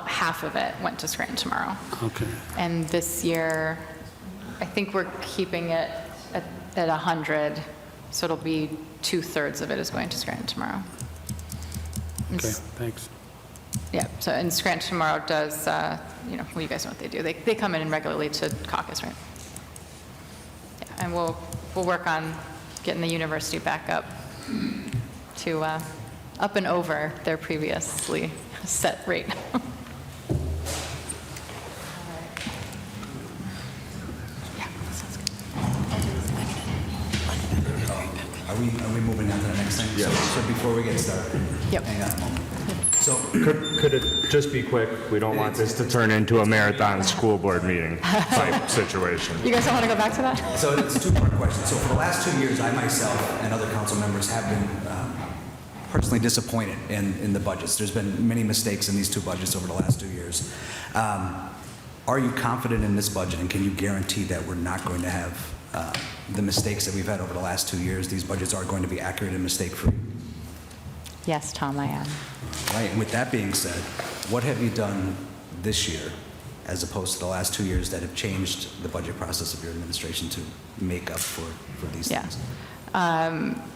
B: half of it went to Scranton tomorrow.
G: Okay.
B: And this year, I think we're keeping it at 100, so it'll be 2/3 of it is going to Scranton tomorrow.
G: Okay, thanks.
B: Yeah, so, and Scranton tomorrow does, well, you guys know what they do. They come in regularly to Caucus, right? Yeah, and we'll work on getting the university back up to, up and over their previously set rate.
E: Are we moving on to the next thing?
A: Yes.
E: So before we get started?
B: Yep.
E: Hang on a moment. So,
A: Could it just be quick? We don't want this to turn into a marathon school board meeting type situation.
B: You guys don't want to go back to that?
E: so it's a two-part question. So for the last 2 years, I myself and other council members have been personally disappointed in the budgets. There's been many mistakes in these two budgets over the last 2 years. Are you confident in this budget, and can you guarantee that we're not going to have the mistakes that we've had over the last 2 years? These budgets are going to be accurate and mistake-free.
B: Yes, Tom, I am.
E: Right, and with that being said, what have you done this year as opposed to the last 2 years that have changed the budget process of your administration to make up for these
B: Yeah.
E: things?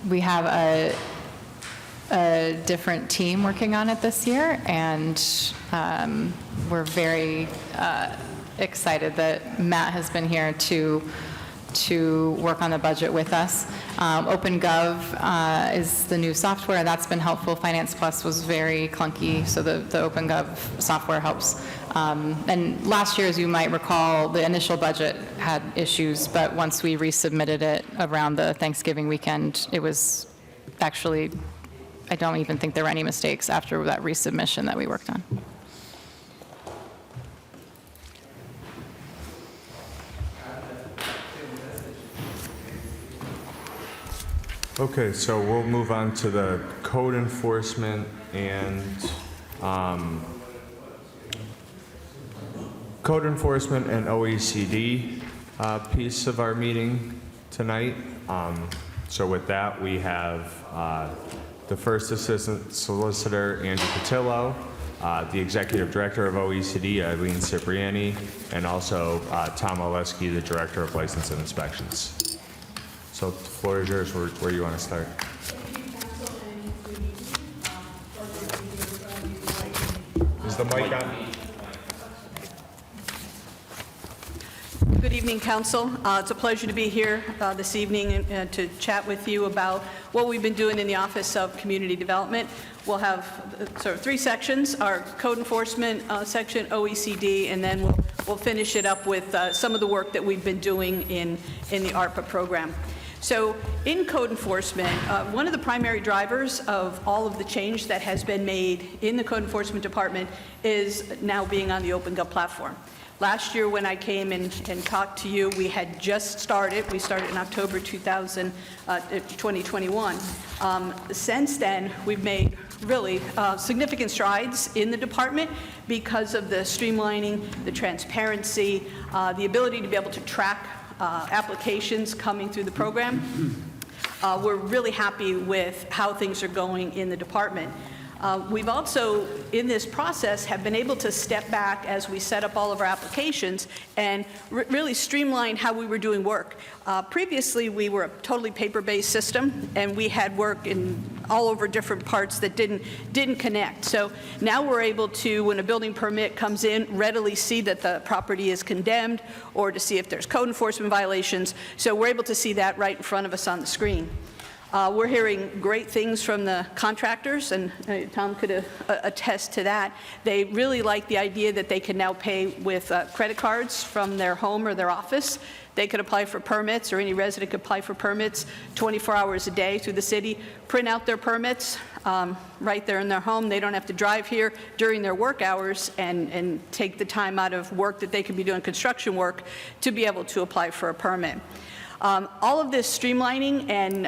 B: We have a different team working on it this year, and we're very excited that Matt has been here to work on the budget with us. OpenGov is the new software, and that's been helpful. Finance Plus was very clunky, so the OpenGov software helps. And last year, as you might recall, the initial budget had issues, but once we resubmitted it around the Thanksgiving weekend, it was actually, I don't even think there were any mistakes after that resubmission that we worked on.
A: Okay, so we'll move on to the code enforcement and OECD piece of our meeting tonight. So with that, we have the First Assistant Solicitor, Andrew Patillo, the Executive Director of OECD, Eileen Cipriani, and also Tom Oleski, the Director of License and Inspections. So the floor is yours. Where do you want to start? Is the mic on?
J: Good evening, Council. It's a pleasure to be here this evening and to chat with you about what we've been doing in the Office of Community Development. We'll have sort of three sections: our code enforcement section, OECD, and then we'll finish it up with some of the work that we've been doing in the ARPA program. So in code enforcement, one of the primary drivers of all of the change that has been made in the code enforcement department is now being on the OpenGov platform. Last year when I came and talked to you, we had just started. We started in October 2021. Since then, we've made really significant strides in the department because of the streamlining, the transparency, the ability to be able to track applications coming through the program. We're really happy with how things are going in the department. We've also, in this process, have been able to step back as we set up all of our applications and really streamline how we were doing work. Previously, we were a totally paper-based system, and we had work in all over different parts that didn't connect. So now we're able to, when a building permit comes in, readily see that the property is condemned, or to see if there's code enforcement violations. So we're able to see that right in front of us on the screen. We're hearing great things from the contractors, and Tom could attest to that. They really like the idea that they can now pay with credit cards from their home or their office. They could apply for permits, or any resident could apply for permits 24 hours a day through the city, print out their permits right there in their home. They don't have to drive here during their work hours and take the time out of work that they could be doing construction work to be able to apply for a permit. All of this streamlining and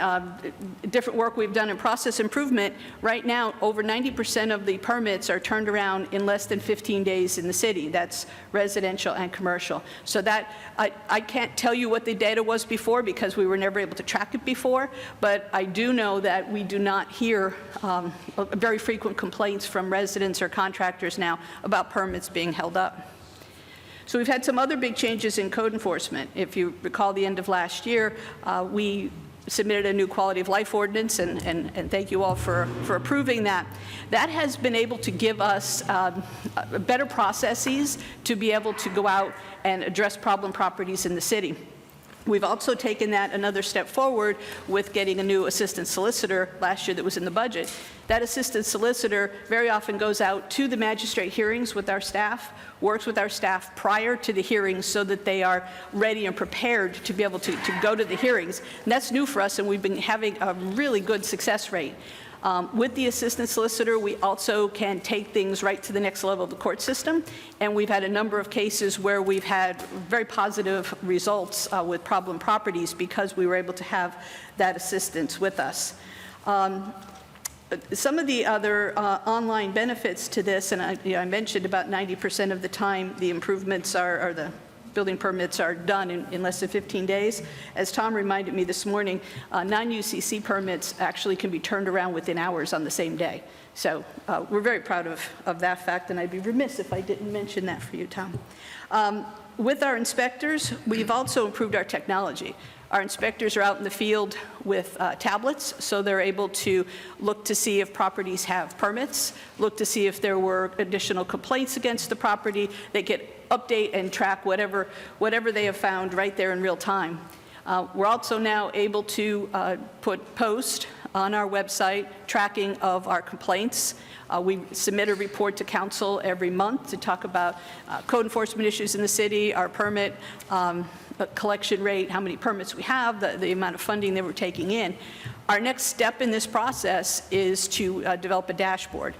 J: different work we've done in process improvement, right now, over 90% of the permits are turned around in less than 15 days in the city. That's residential and commercial. So that, I can't tell you what the data was before because we were never able to track it before, but I do know that we do not hear very frequent complaints from residents or contractors now about permits being held up. So we've had some other big changes in code enforcement. If you recall the end of last year, we submitted a new quality of life ordinance, and thank you all for approving that. That has been able to give us better processes to be able to go out and address problem properties in the city. We've also taken that another step forward with getting a new assistant solicitor last year that was in the budget. That assistant solicitor very often goes out to the magistrate hearings with our staff, works with our staff prior to the hearings so that they are ready and prepared to be able to go to the hearings. And that's new for us, and we've been having a really good success rate. With the assistant solicitor, we also can take things right to the next level of the court system, and we've had a number of cases where we've had very positive results with problem properties because we were able to have that assistance with us. Some of the other online benefits to this, and I mentioned about 90% of the time the improvements or the building permits are done in less than 15 days. As Tom reminded me this morning, non-UCC permits actually can be turned around within hours on the same day. So we're very proud of that fact, and I'd be remiss if I didn't mention that for you, Tom. With our inspectors, we've also improved our technology. Our inspectors are out in the field with tablets, so they're able to look to see if properties have permits, look to see if there were additional complaints against the property. They get update and track whatever they have found right there in real time. We're also now able to put post on our website tracking of our complaints. We submit a report to council every month to talk about code enforcement issues in the city, our permit collection rate, how many permits we have, the amount of funding that we're taking in. Our next step in this process is to develop a dashboard.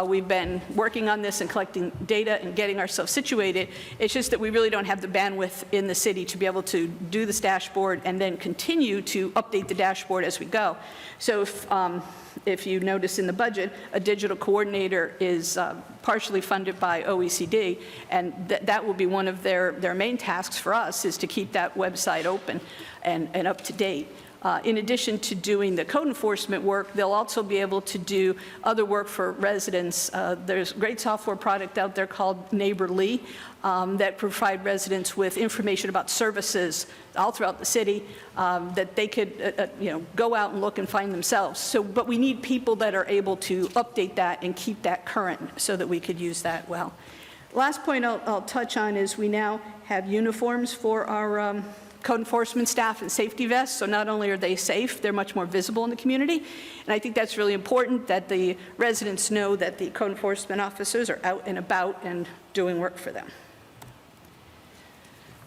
J: We've been working on this and collecting data and getting ourselves situated. It's just that we really don't have the bandwidth in the city to be able to do this dashboard and then continue to update the dashboard as we go. So if you notice in the budget, a digital coordinator is partially funded by OECD, and that will be one of their main tasks for us, is to keep that website open and up to date. In addition to doing the code enforcement work, they'll also be able to do other work for residents. There's a great software product out there called Neighborly that provide residents with information about services all throughout the city that they could go out and look and find themselves. So, but we need people that are able to update that and keep that current so that we could use that well. Last point I'll touch on is we now have uniforms for our code enforcement staff and safety vests, so not only are they safe, they're much more visible in the community. And I think that's really important, that the residents know that the code enforcement officers are out and about and doing work for them.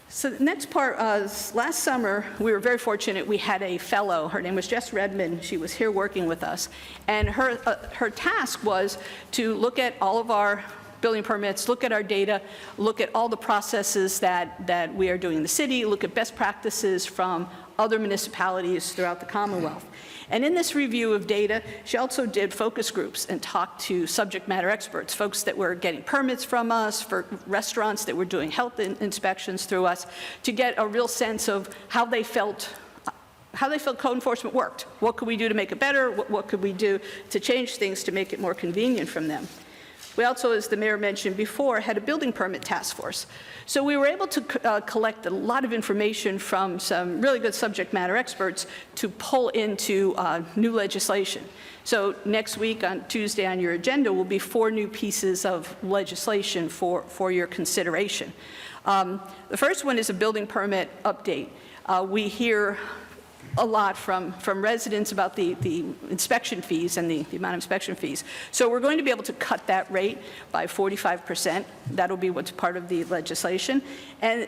J: So the next part is, last summer, we were very fortunate. We had a fellow, her name was Jess Redmond. She was here working with us. And her task was to look at all of our building permits, look at our data, look at all the processes that we are doing in the city, look at best practices from other municipalities throughout the Commonwealth. And in this review of data, she also did focus groups and talked to subject matter experts, folks that were getting permits from us, for restaurants that were doing health inspections through us, to get a real sense of how they felt code enforcement worked. What could we do to make it better? What could we do to change things to make it more convenient from them? We also, as the mayor mentioned before, had a building permit task force. So we were able to collect a lot of information from some really good subject matter experts to pull into new legislation. So next week, on Tuesday, on your agenda will be 4 new pieces of legislation for your consideration. The first one is a building permit update. We hear a lot from residents about the inspection fees and the amount of inspection fees. So we're going to be able to cut that rate by 45%. That'll be what's part of the legislation. And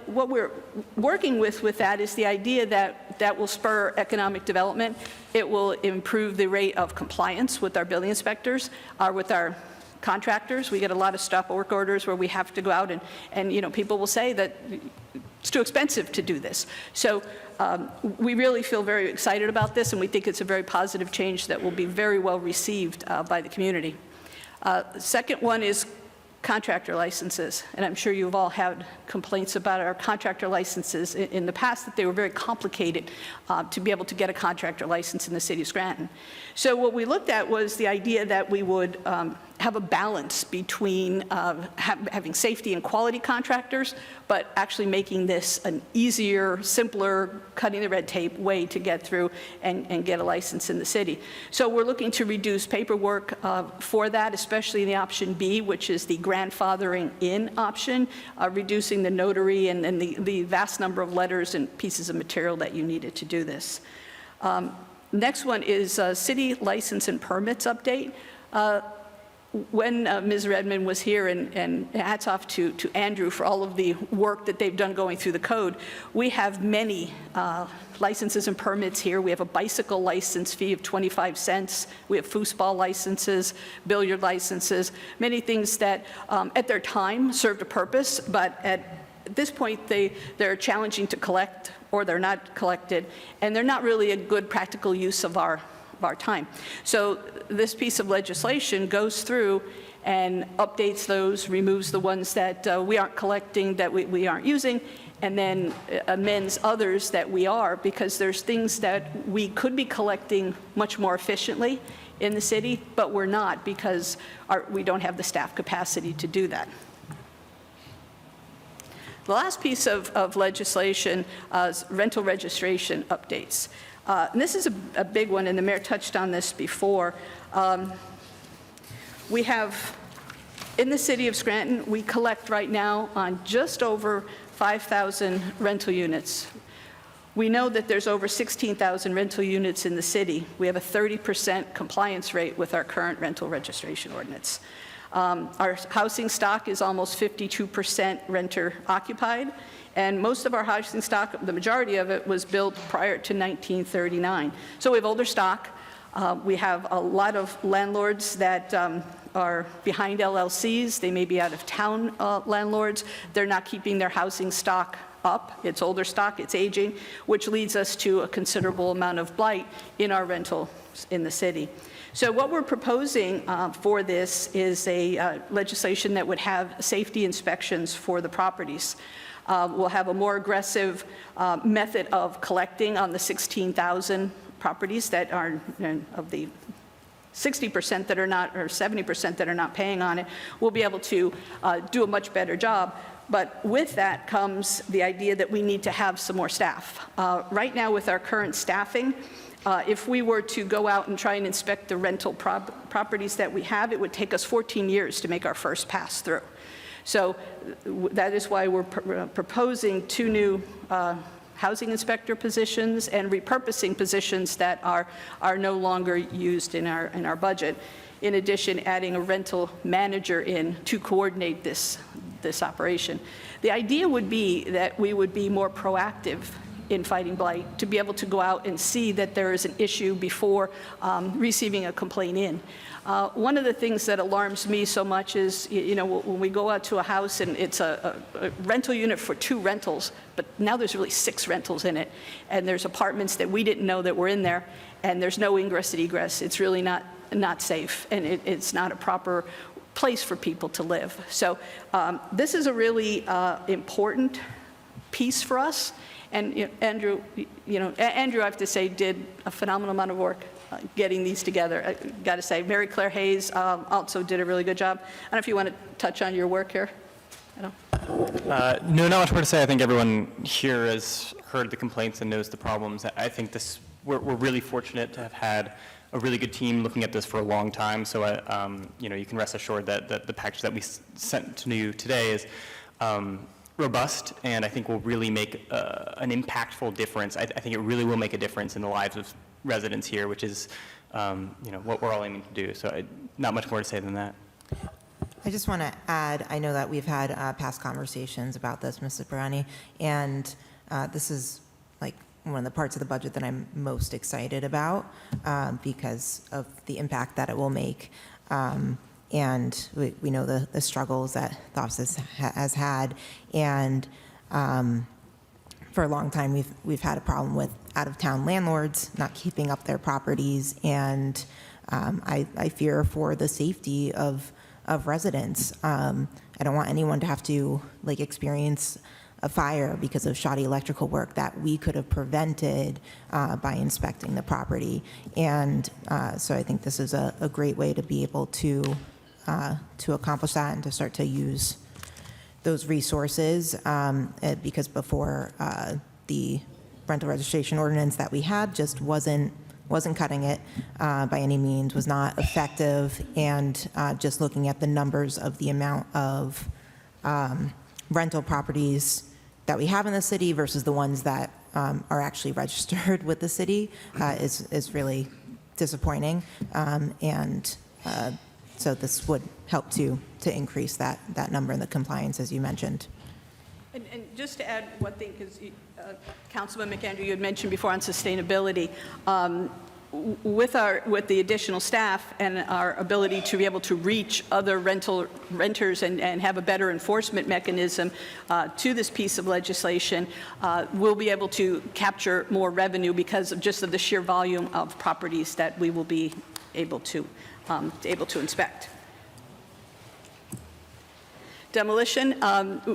J: what we're working with that is the idea that will spur economic development. It will improve the rate of compliance with our building inspectors, with our contractors. We get a lot of stop work orders where we have to go out and you know, people will say that it's too expensive to do this. So we really feel very excited about this, and we think it's a very positive change that will be very well received by the community. The second one is contractor licenses, and I'm sure you've all had complaints about our contractor licenses in the past, that they were very complicated to be able to get a contractor license in the city of Scranton. So what we looked at was the idea that we would have a balance between having safety and quality contractors, but actually making this an easier, simpler, cutting the red tape way to get through and get a license in the city. So we're looking to reduce paperwork for that, especially in the option B, which is the grandfathering in option, reducing the notary and the vast number of letters and pieces of material that you needed to do this. Next one is city license and permits update. When Ms. Redmond was here, and hats off to Andrew for all of the work that they've done going through the code, we have many licenses and permits here. We have a bicycle license fee of 25 cents. We have foosball licenses, billiard licenses, many things that at their time served a purpose, but at this point they're challenging to collect, or they're not collected, and they're not really a good practical use of our time. So this piece of legislation goes through and updates those, removes the ones that we aren't collecting, that we aren't using, and then amends others that we are, because there's things that we could be collecting much more efficiently in the city, but we're not, because we don't have the staff capacity to do that. The last piece of legislation is rental registration updates. And this is a big one, and the mayor touched on this before. We have, in the city of Scranton, we collect right now on just over 5,000 rental units. We know that there's over 16,000 rental units in the city. We have a 30% compliance rate with our current rental registration ordinance. Our housing stock is almost 52% renter occupied, and most of our housing stock, the majority of it, was built prior to 1939. So we have older stock. We have a lot of landlords that are behind LLCs. They may be out-of-town landlords. They're not keeping their housing stock up. It's older stock, it's aging, which leads us to a considerable amount of blight in our rentals in the city. So what we're proposing for this is a legislation that would have safety inspections for the properties. We'll have a more aggressive method of collecting on the 16,000 properties that are, of the 60% that are not, or 70% that are not paying on it. We'll be able to do a much better job. But with that comes the idea that we need to have some more staff. Right now, with our current staffing, if we were to go out and try and inspect the rental properties that we have, it would take us 14 years to make our first pass through. So that is why we're proposing 2 new housing inspector positions and repurposing positions that are no longer used in our budget. In addition, adding a rental manager in to coordinate this operation. The idea would be that we would be more proactive in fighting blight, to be able to go out and see that there is an issue before receiving a complaint in. One of the things that alarms me so much is, you know, when we go out to a house and it's a rental unit for 2 rentals, but now there's really 6 rentals in it, and there's apartments that we didn't know that were in there, and there's no ingress and egress. It's really not safe, and it's not a proper place for people to live. So this is a really important piece for us. And Andrew, I have to say, did a phenomenal amount of work getting these together. I got to say, Mary Claire Hayes also did a really good job. I don't know if you want to touch on your work here.
F: No, not much more to say. I think everyone here has heard the complaints and knows the problems. I think we're really fortunate to have had a really good team looking at this for a long time. So, you can rest assured that the package that we sent to you today is robust, and I think will really make an impactful difference. I think it really will make a difference in the lives of residents here, which is, what we're all aiming to do. So, not much more to say than that.
H: I just want to add, I know that we've had past conversations about this, Mrs. Barani, and this is like one of the parts of the budget that I'm most excited about because of the impact that it will make. And we know the struggles that the office has had, and for a long time we've had a problem with out-of-town landlords not keeping up their properties, and I fear for the safety of residents. I don't want anyone to have to experience a fire because of shoddy electrical work that we could have prevented by inspecting the property. And so I think this is a great way to be able to accomplish that and to start to use those resources because before the rental registration ordinance that we had just wasn't cutting it by any means, was not effective, and just looking at the numbers of the amount of rental properties that we have in the city versus the ones that are actually registered with the city is really disappointing. So this would help to increase that number in the compliance, as you mentioned.
J: And just to add one thing, because Councilman McAndrew, you had mentioned before on sustainability, with the additional staff and our ability to be able to reach other renters and have a better enforcement mechanism to this piece of legislation, we'll be able to capture more revenue because of just the sheer volume of properties that we will be able to inspect. Demolition,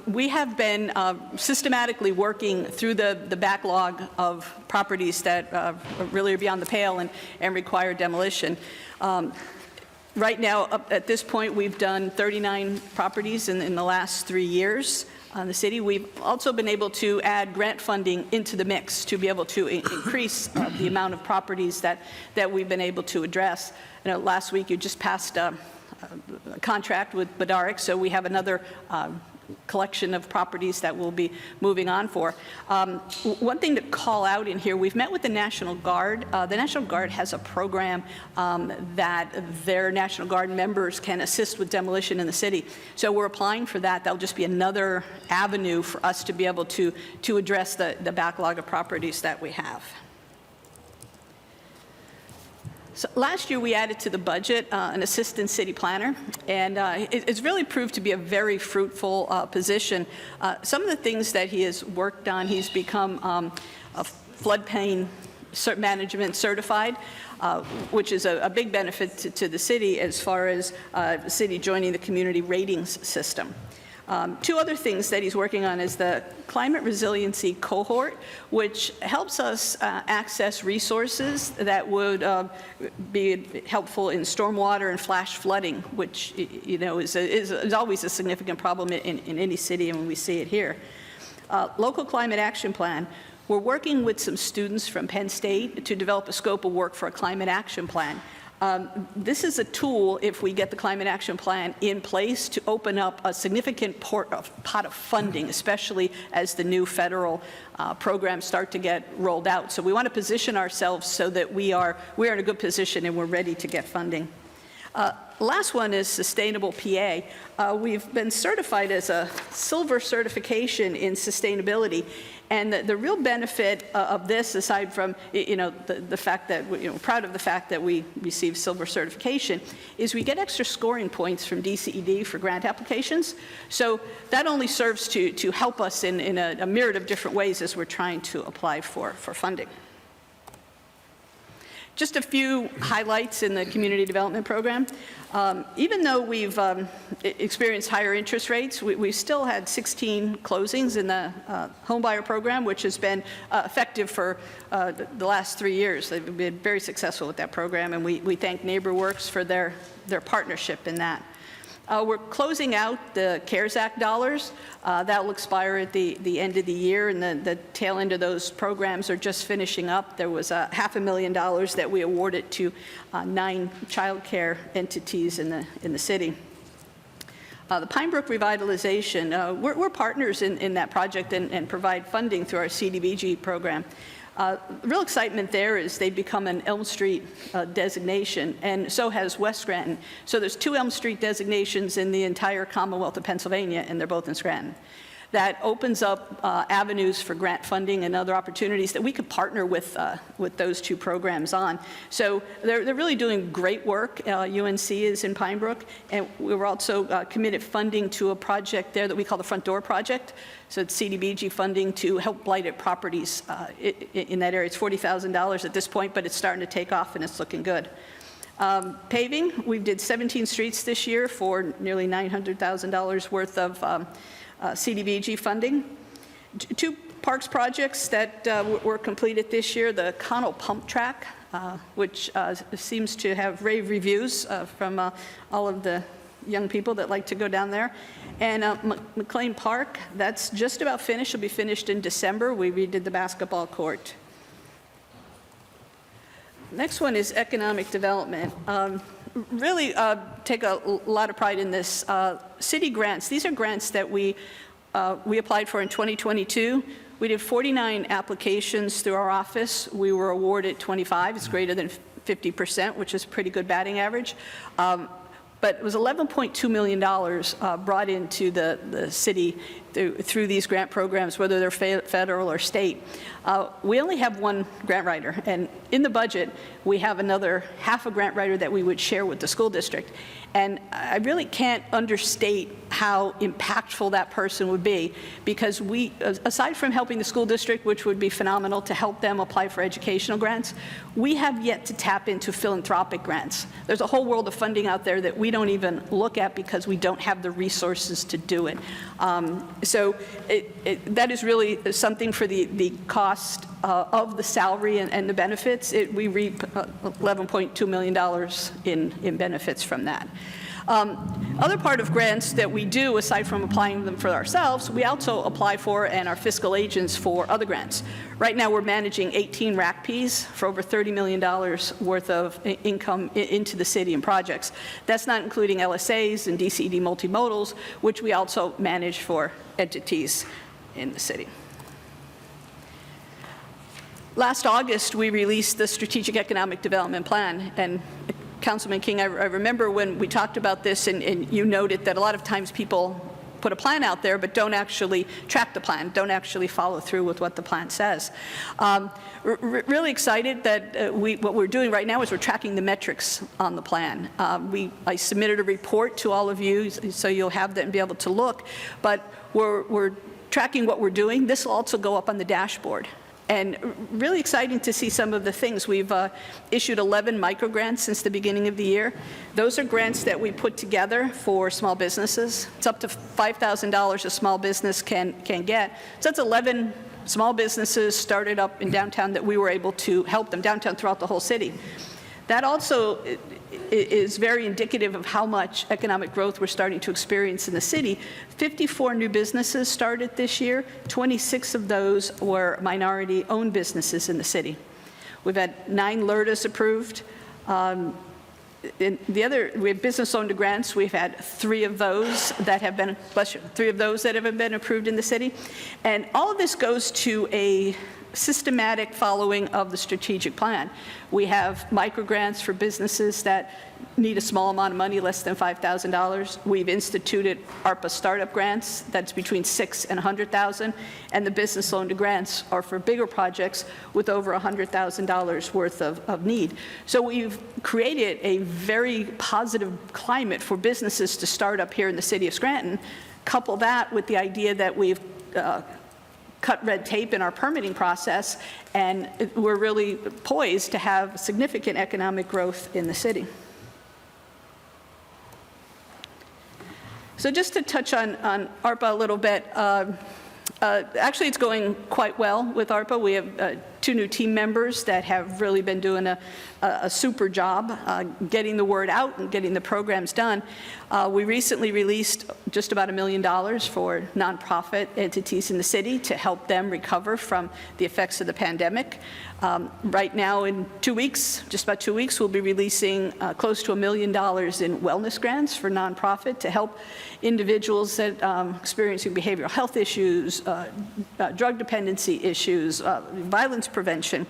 J: we have been systematically working through the backlog of properties that really are beyond the pale and require demolition. Right now, at this point, we've done 39 properties in the last 3 years in the city. We've also been able to add grant funding into the mix to be able to increase the amount of properties that we've been able to address. Last week, you just passed a contract with Badaric, so we have another collection of properties that we'll be moving on for. One thing to call out in here, we've met with the National Guard. The National Guard has a program that their National Guard members can assist with demolition in the city. So we're applying for that. That'll just be another avenue for us to be able to address the backlog of properties that we have. So last year, we added to the budget an assistant city planner, and it's really proved to be a very fruitful position. Some of the things that he has worked on, he's become a floodplain management certified, which is a big benefit to the city as far as the city joining the community ratings system. Two other things that he's working on is the climate resiliency cohort, which helps us access resources that would be helpful in stormwater and flash flooding, which is always a significant problem in any city, and we see it here. Local climate action plan. We're working with some students from Penn State to develop a scope of work for a climate action plan. This is a tool, if we get the climate action plan in place, to open up a significant pot of funding, especially as the new federal programs start to get rolled out. So we want to position ourselves so that we are in a good position and we're ready to get funding. Last one is Sustainable PA. We've been certified as a silver certification in sustainability. And the real benefit of this, aside from the fact that we're proud of the fact that we received silver certification, is we get extra scoring points from DCED for grant applications. So that only serves to help us in a myriad of different ways as we're trying to apply for funding. Just a few highlights in the community development program. Even though we've experienced higher interest rates, we still had 16 closings in the homebuyer program, which has been effective for the last 3 years. They've been very successful with that program, and we thank NeighborWorks for their partnership in that. We're closing out the CARES Act dollars. That will expire at the end of the year, and the tail end of those programs are just finishing up. There was $500,000 that we awarded to 9 child care entities in the city. The Pine Brook revitalization, we're partners in that project and provide funding through our CDBG program. Real excitement there is they've become an Elm Street designation, and so has West Scranton. So there's 2 Elm Street designations in the entire Commonwealth of Pennsylvania, and they're both in Scranton. That opens up avenues for grant funding and other opportunities that we could partner with those 2 programs on. So they're really doing great work. UNC is in Pine Brook, and we were also committed funding to a project there that we call the Front Door Project. So it's CDBG funding to help blighted properties in that area. It's $40,000 at this point, but it's starting to take off and it's looking good. Paving, we did 17 streets this year for nearly $900,000 worth of CDBG funding. 2 parks projects that were completed this year, the Connell Pump Track, which seems to have rave reviews from all of the young people that like to go down there. And McLean Park, that's just about finished. It'll be finished in December. We redid the basketball court. Next one is economic development. Really take a lot of pride in this. City grants, these are grants that we applied for in 2022. We did 49 applications through our office. We were awarded 25. It's greater than 50%, which is a pretty good batting average. But it was $11.2 million brought into the city through these grant programs, whether they're federal or state. We only have 1 grant writer, and in the budget, we have another half a grant writer that we would share with the school district. And I really can't understate how impactful that person would be, because we, aside from helping the school district, which would be phenomenal to help them apply for educational grants, we have yet to tap into philanthropic grants. There's a whole world of funding out there that we don't even look at because we don't have the resources to do it. So that is really something for the cost of the salary and the benefits. We reap $11.2 million in benefits from that. Other part of grants that we do, aside from applying them for ourselves, we also apply for and are fiscal agents for other grants. Right now, we're managing 18 RACPs for over $30 million worth of income into the city and projects. That's not including LSAs and DCD multimodals, which we also manage for entities in the city. Last August, we released the Strategic Economic Development Plan, and Councilman King, I remember when we talked about this, and you noted that a lot of times people put a plan out there but don't actually track the plan, don't actually follow through with what the plan says. Really excited that what we're doing right now is we're tracking the metrics on the plan. I submitted a report to all of you, so you'll have that and be able to look, but we're tracking what we're doing. This will also go up on the dashboard. And really exciting to see some of the things. We've issued 11 microgrants since the beginning of the year. Those are grants that we put together for small businesses. It's up to $5,000 a small business can get. So that's 11 small businesses started up in downtown that we were able to help them downtown throughout the whole city. That also is very indicative of how much economic growth we're starting to experience in the city. 54 new businesses started this year. 26 of those were minority-owned businesses in the city. We've had 9 LERDAs approved. We have business-owned grants. We've had 3 of those that have been, approved in the city. And all of this goes to a systematic following of the strategic plan. We have microgrants for businesses that need a small amount of money, less than $5,000. We've instituted ARPA startup grants, that's between $6,000 and $100,000, and the business loan to grants are for bigger projects with over $100,000 worth of need. So we've created a very positive climate for businesses to start up here in the city of Scranton. Couple that with the idea that we've cut red tape in our permitting process, and we're really poised to have significant economic growth in the city. So just to touch on ARPA a little bit, actually it's going quite well with ARPA. We have 2 new team members that have really been doing a super job getting the word out and getting the programs done. We recently released just about $1 million for nonprofit entities in the city to help them recover from the effects of the pandemic. Right now, in 2 weeks, just about 2 weeks, we'll be releasing close to $1 million in wellness grants for nonprofit to help individuals that experiencing behavioral health issues, drug dependency issues, violence prevention.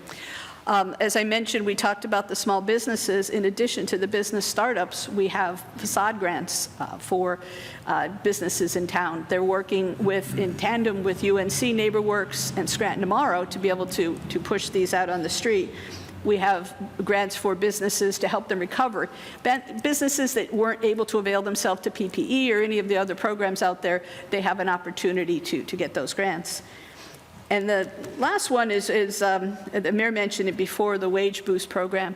J: As I mentioned, we talked about the small businesses. In addition to the business startups, we have facade grants for businesses in town. They're working in tandem with UNC NeighborWorks and Scranton Tomorrow to be able to push these out on the street. We have grants for businesses to help them recover. Businesses that weren't able to avail themselves to PPE or any of the other programs out there, they have an opportunity to get those grants. And the last one is the mayor mentioned it before, the wage boost program.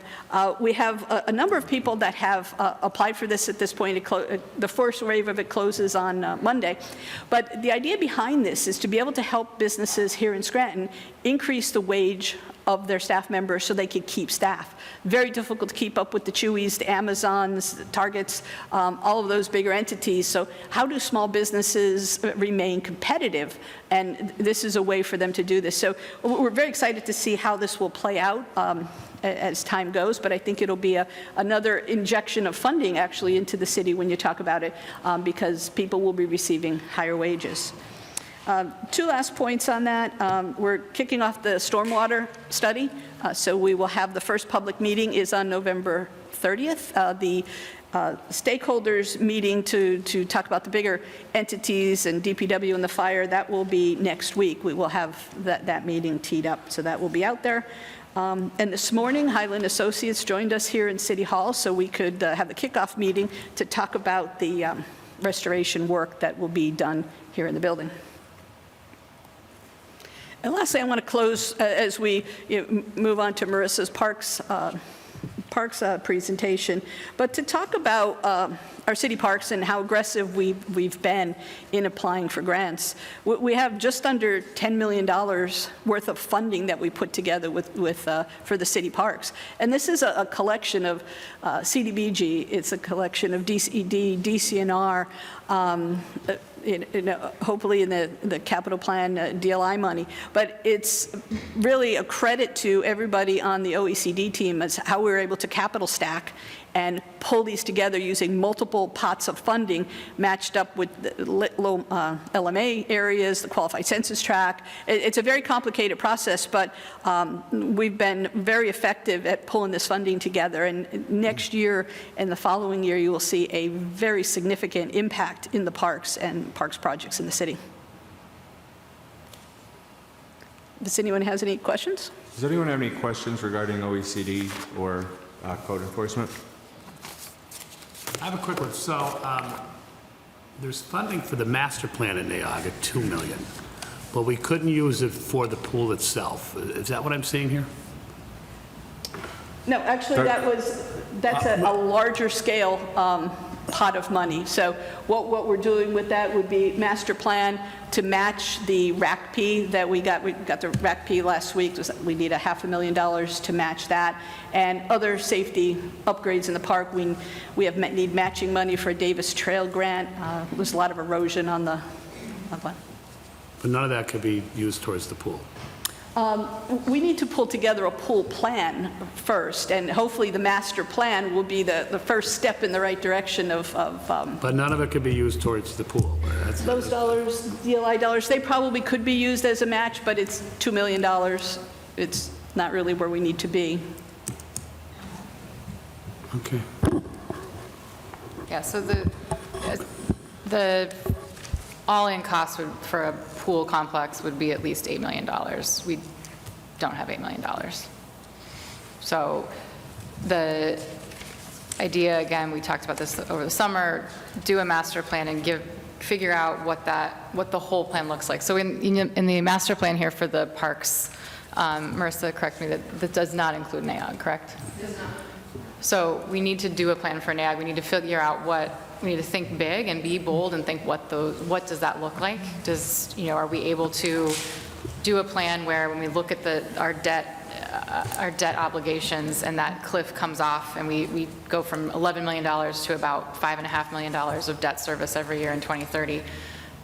J: We have a number of people that have applied for this at this point. The first wave of it closes on Monday. But the idea behind this is to be able to help businesses here in Scranton increase the wage of their staff members so they could keep staff. Very difficult to keep up with the Chewy's, the Amazons, the Targets, all of those bigger entities. So how do small businesses remain competitive? And this is a way for them to do this. So we're very excited to see how this will play out as time goes, but I think it'll be another injection of funding actually into the city when you talk about it, because people will be receiving higher wages. 2 last points on that. We're kicking off the stormwater study, so we will have the first public meeting is on November 30th. The stakeholders meeting to talk about the bigger entities and DPW and the fire, that will be next week. We will have that meeting teed up, so that will be out there. And this morning, Highland Associates joined us here in City Hall so we could have the kickoff meeting to talk about the restoration work that will be done here in the building. And lastly, I want to close as we move on to Marissa's Parks presentation, but to talk about our city parks and how aggressive we've been in applying for grants. We have just under $10 million worth of funding that we put together for the city parks. And this is a collection of CDBG, it's a collection of DCED, DCNR, hopefully in the capital plan DLI money. But it's really a credit to everybody on the OECD team as how we were able to capital stack and pull these together using multiple pots of funding matched up with the low LMA areas, the qualified census tract. It's a very complicated process, but we've been very effective at pulling this funding together. And next year and the following year, you will see a very significant impact in the parks and parks projects in the city. Does anyone has any questions?
A: Does anyone have any questions regarding OECD or code enforcement?
G: I have a quick one. So there's funding for the master plan in Neoga, $2 million, but we couldn't use it for the pool itself. Is that what I'm seeing here?
J: No, actually, that's a larger scale pot of money. So what we're doing with that would be master plan to match the RACP that we got. We got the RACP last week. We need $500,000 to match that, and other safety upgrades in the park. We need matching money for a Davis Trail grant. There's a lot of erosion on the one.
G: But none of that could be used towards the pool.
J: We need to pull together a pool plan first, and hopefully the master plan will be the first step in the right direction of
G: But none of it could be used towards the pool.
J: those dollars, DLI dollars. They probably could be used as a match, but it's $2 million. It's not really where we need to be.
G: Okay.
B: Yeah, so the all-in cost for a pool complex would be at least $8 million. We don't have $8 million. So the idea, again, we talked about this over the summer, do a master plan and give figure out what the whole plan looks like. So in the master plan here for the parks, Marissa, correct me, that does not include NAOG, correct? It does not. So we need to do a plan for NAOG. We need to figure out we need to think big and be bold and think what does that look like? Are we able to do a plan where when we look at our debt obligations and that cliff comes off and we go from $11 million to about $5.5 million of debt service every year in 2030,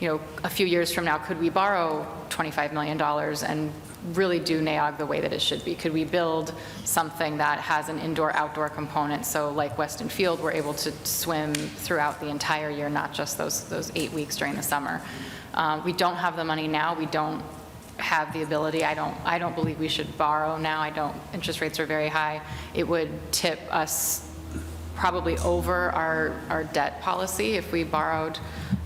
B: a few years from now, could we borrow $25 million and really do NAOG the way that it should be? Could we build something that has an indoor-outdoor component, so like Weston Field, we're able to swim throughout the entire year, not just those 8 weeks during the summer? We don't have the money now. We don't have the ability. I don't believe we should borrow now. Interest rates are very high. It would tip us probably over our debt policy if we borrowed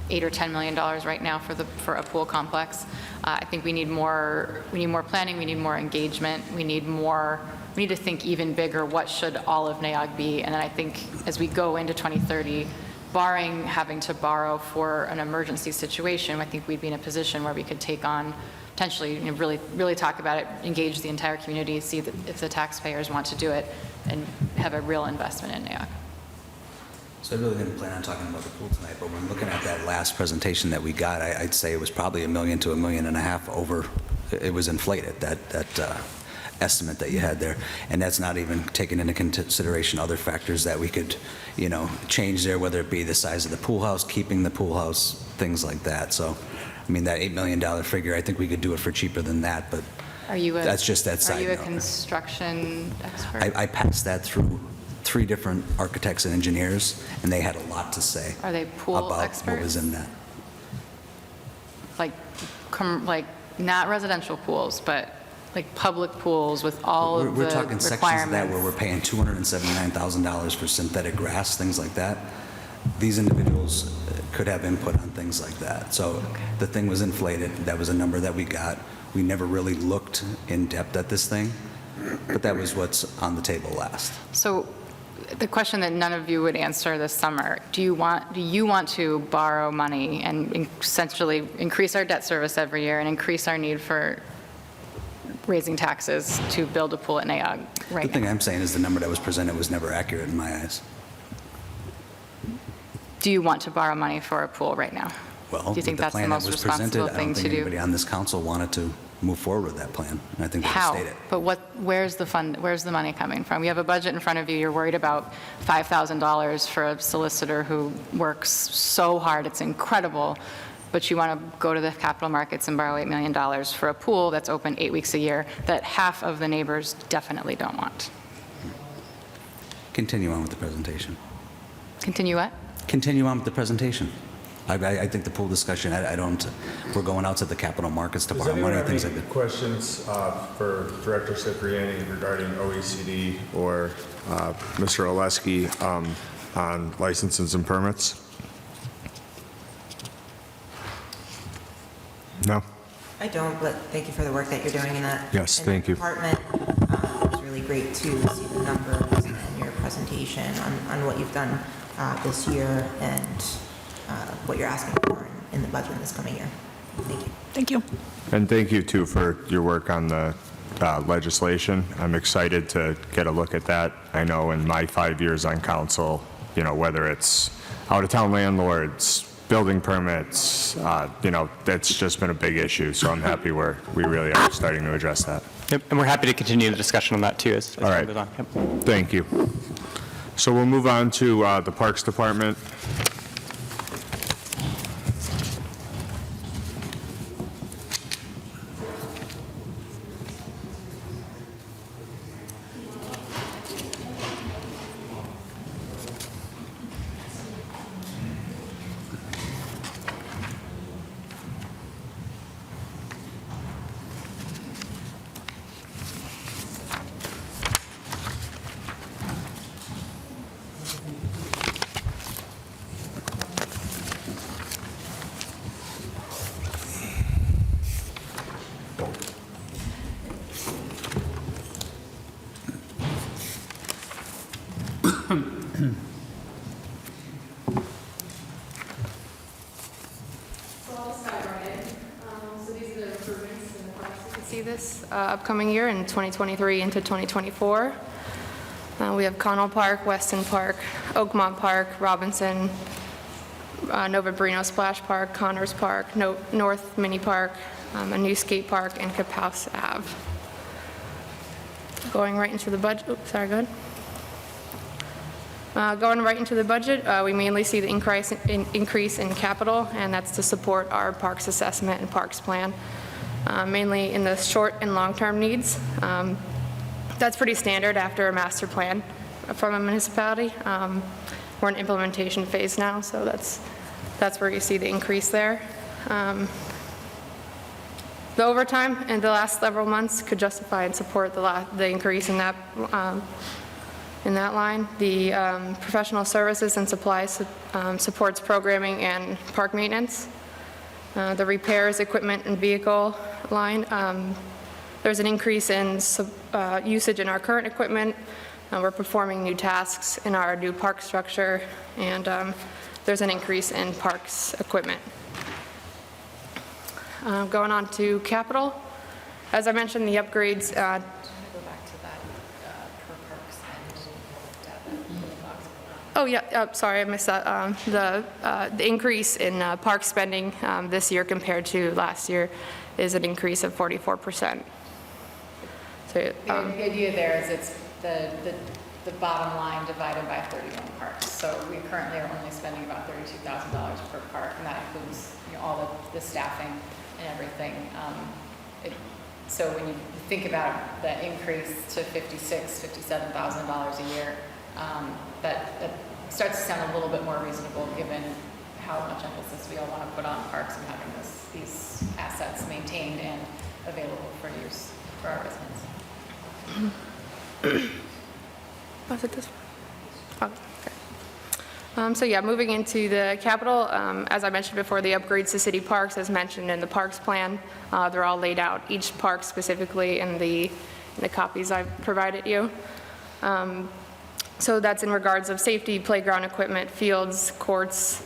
B: $8 or $10 million right now for a pool complex. I think we need more planning, we need more engagement, we need to think even bigger, what should all of NAOG be? And then I think as we go into 2030, barring having to borrow for an emergency situation, I think we'd be in a position where we could take on, potentially, really talk about it, engage the entire community, see if the taxpayers want to do it, and have a real investment in NAOG.
E: So I really didn't plan on talking about the pool tonight, but when looking at that last presentation that we got, I'd say it was probably $1 million to $1.5 million over. It was inflated, that estimate that you had there, and that's not even taking into consideration other factors that we could, change there, whether it be the size of the pool house, keeping the pool house, things like that. So, I mean, that $8 million figure, I think we could do it for cheaper than that, but that's just that side note.
B: Are you a construction expert?
E: I passed that through 3 different architects and engineers, and they had a lot to say.
B: Are they pool
E: about
B: experts?
E: what was in that.
B: Like not residential pools, but like public pools with all of the
E: We're talking
B: requirements.
E: sections of that where we're paying $279,000 for synthetic grass, things like that. These individuals could have input on things like that. So the thing was inflated. That was a number that we got. We never really looked in depth at this thing, but that was what's on the table last.
B: So the question that none of you would answer this summer, do you want to borrow money and essentially increase our debt service every year and increase our need for raising taxes to build a pool at NAOG right
E: The thing
B: now?
E: I'm saying is the number that was presented was never accurate in my eyes.
B: Do you want to borrow money for a pool right now?
E: Well,
B: do you think
E: the
B: that's the
E: plan that
B: most
E: was presented,
B: responsible
E: I don't
B: thing
E: think
B: to
E: anybody
B: do?
E: on this council wanted to move forward with that plan, and I think they
B: How?
E: stated.
B: But where's the money coming from? You have a budget in front of you. You're worried about $5,000 for a solicitor who works so hard. It's incredible. But you want to go to the capital markets and borrow $8 million for a pool that's open 8 weeks a year that half of the neighbors definitely don't want.
E: Continue on with the presentation.
B: Continue what?
E: Continue on with the presentation. I think the pool discussion, we're going out to the capital markets to
A: Does
E: borrow
A: anyone
E: money,
A: have
E: things
A: any
E: like that.
A: questions for Director Cipriani regarding OECD or Mr. Oleski on licenses and permits? No?
H: I don't, but thank you for the work that you're doing in that.
A: Yes,
H: in
A: thank
H: that
A: you.
H: department. It was really great to see the numbers and your presentation on what you've done this year and what you're asking for in the budget this coming year. Thank you.
J: Thank you.
A: And thank you, too, for your work on the legislation. I'm excited to get a look at that. I know in my 5 years on council, whether it's out-of-town landlords, building permits, that's just been a big issue. So I'm happy we really are starting to address that.
F: Yep, and we're happy to continue the discussion on that too as
A: All right.
F: time goes on. Yep.
A: Thank you. So we'll move on to the Parks Department.
B: this upcoming year in 2023 into 2024. We have Connell Park, Weston Park, Oakmont Park, Robinson, Nova Brino Splash Park, Connors Park, North Mini Park, a new skate park, and Capouse Ave. Going right into the budget, oops, sorry, go ahead. Going right into the budget, we mainly see the increase in capital, and that's to support our parks assessment and parks plan, mainly in the short and long-term needs. That's pretty standard after a master plan from a municipality. We're in implementation phase now, so that's where you see the increase there. The overtime in the last several months could justify and support the increase in that line. The professional services and supplies supports programming and park maintenance. The repairs, equipment, and vehicle line, there's an increase in usage in our current equipment. We're performing new tasks in our new park structure, and there's an increase in parks equipment. Going on to capital. As I mentioned, the upgrades. Go back to that per parks and oh yeah, sorry, I missed that. The increase in park spending this year compared to last year is an increase of 44%. So the idea there is it's the bottom line divided by 31 parks. So we currently are only spending about $32,000 per park, and that includes all the staffing and everything. So when you think about the increase to $57,000 a year, that starts to sound a little bit more reasonable given how much emphasis we all want to put on parks and having these assets maintained and available for use for our residents. Was it this one? Oh, okay. So yeah, moving into the capital, as I mentioned before, the upgrades to city parks, as mentioned in the parks plan, they're all laid out, each park specifically in the copies I've provided you. So that's in regards of safety, playground equipment, fields, courts,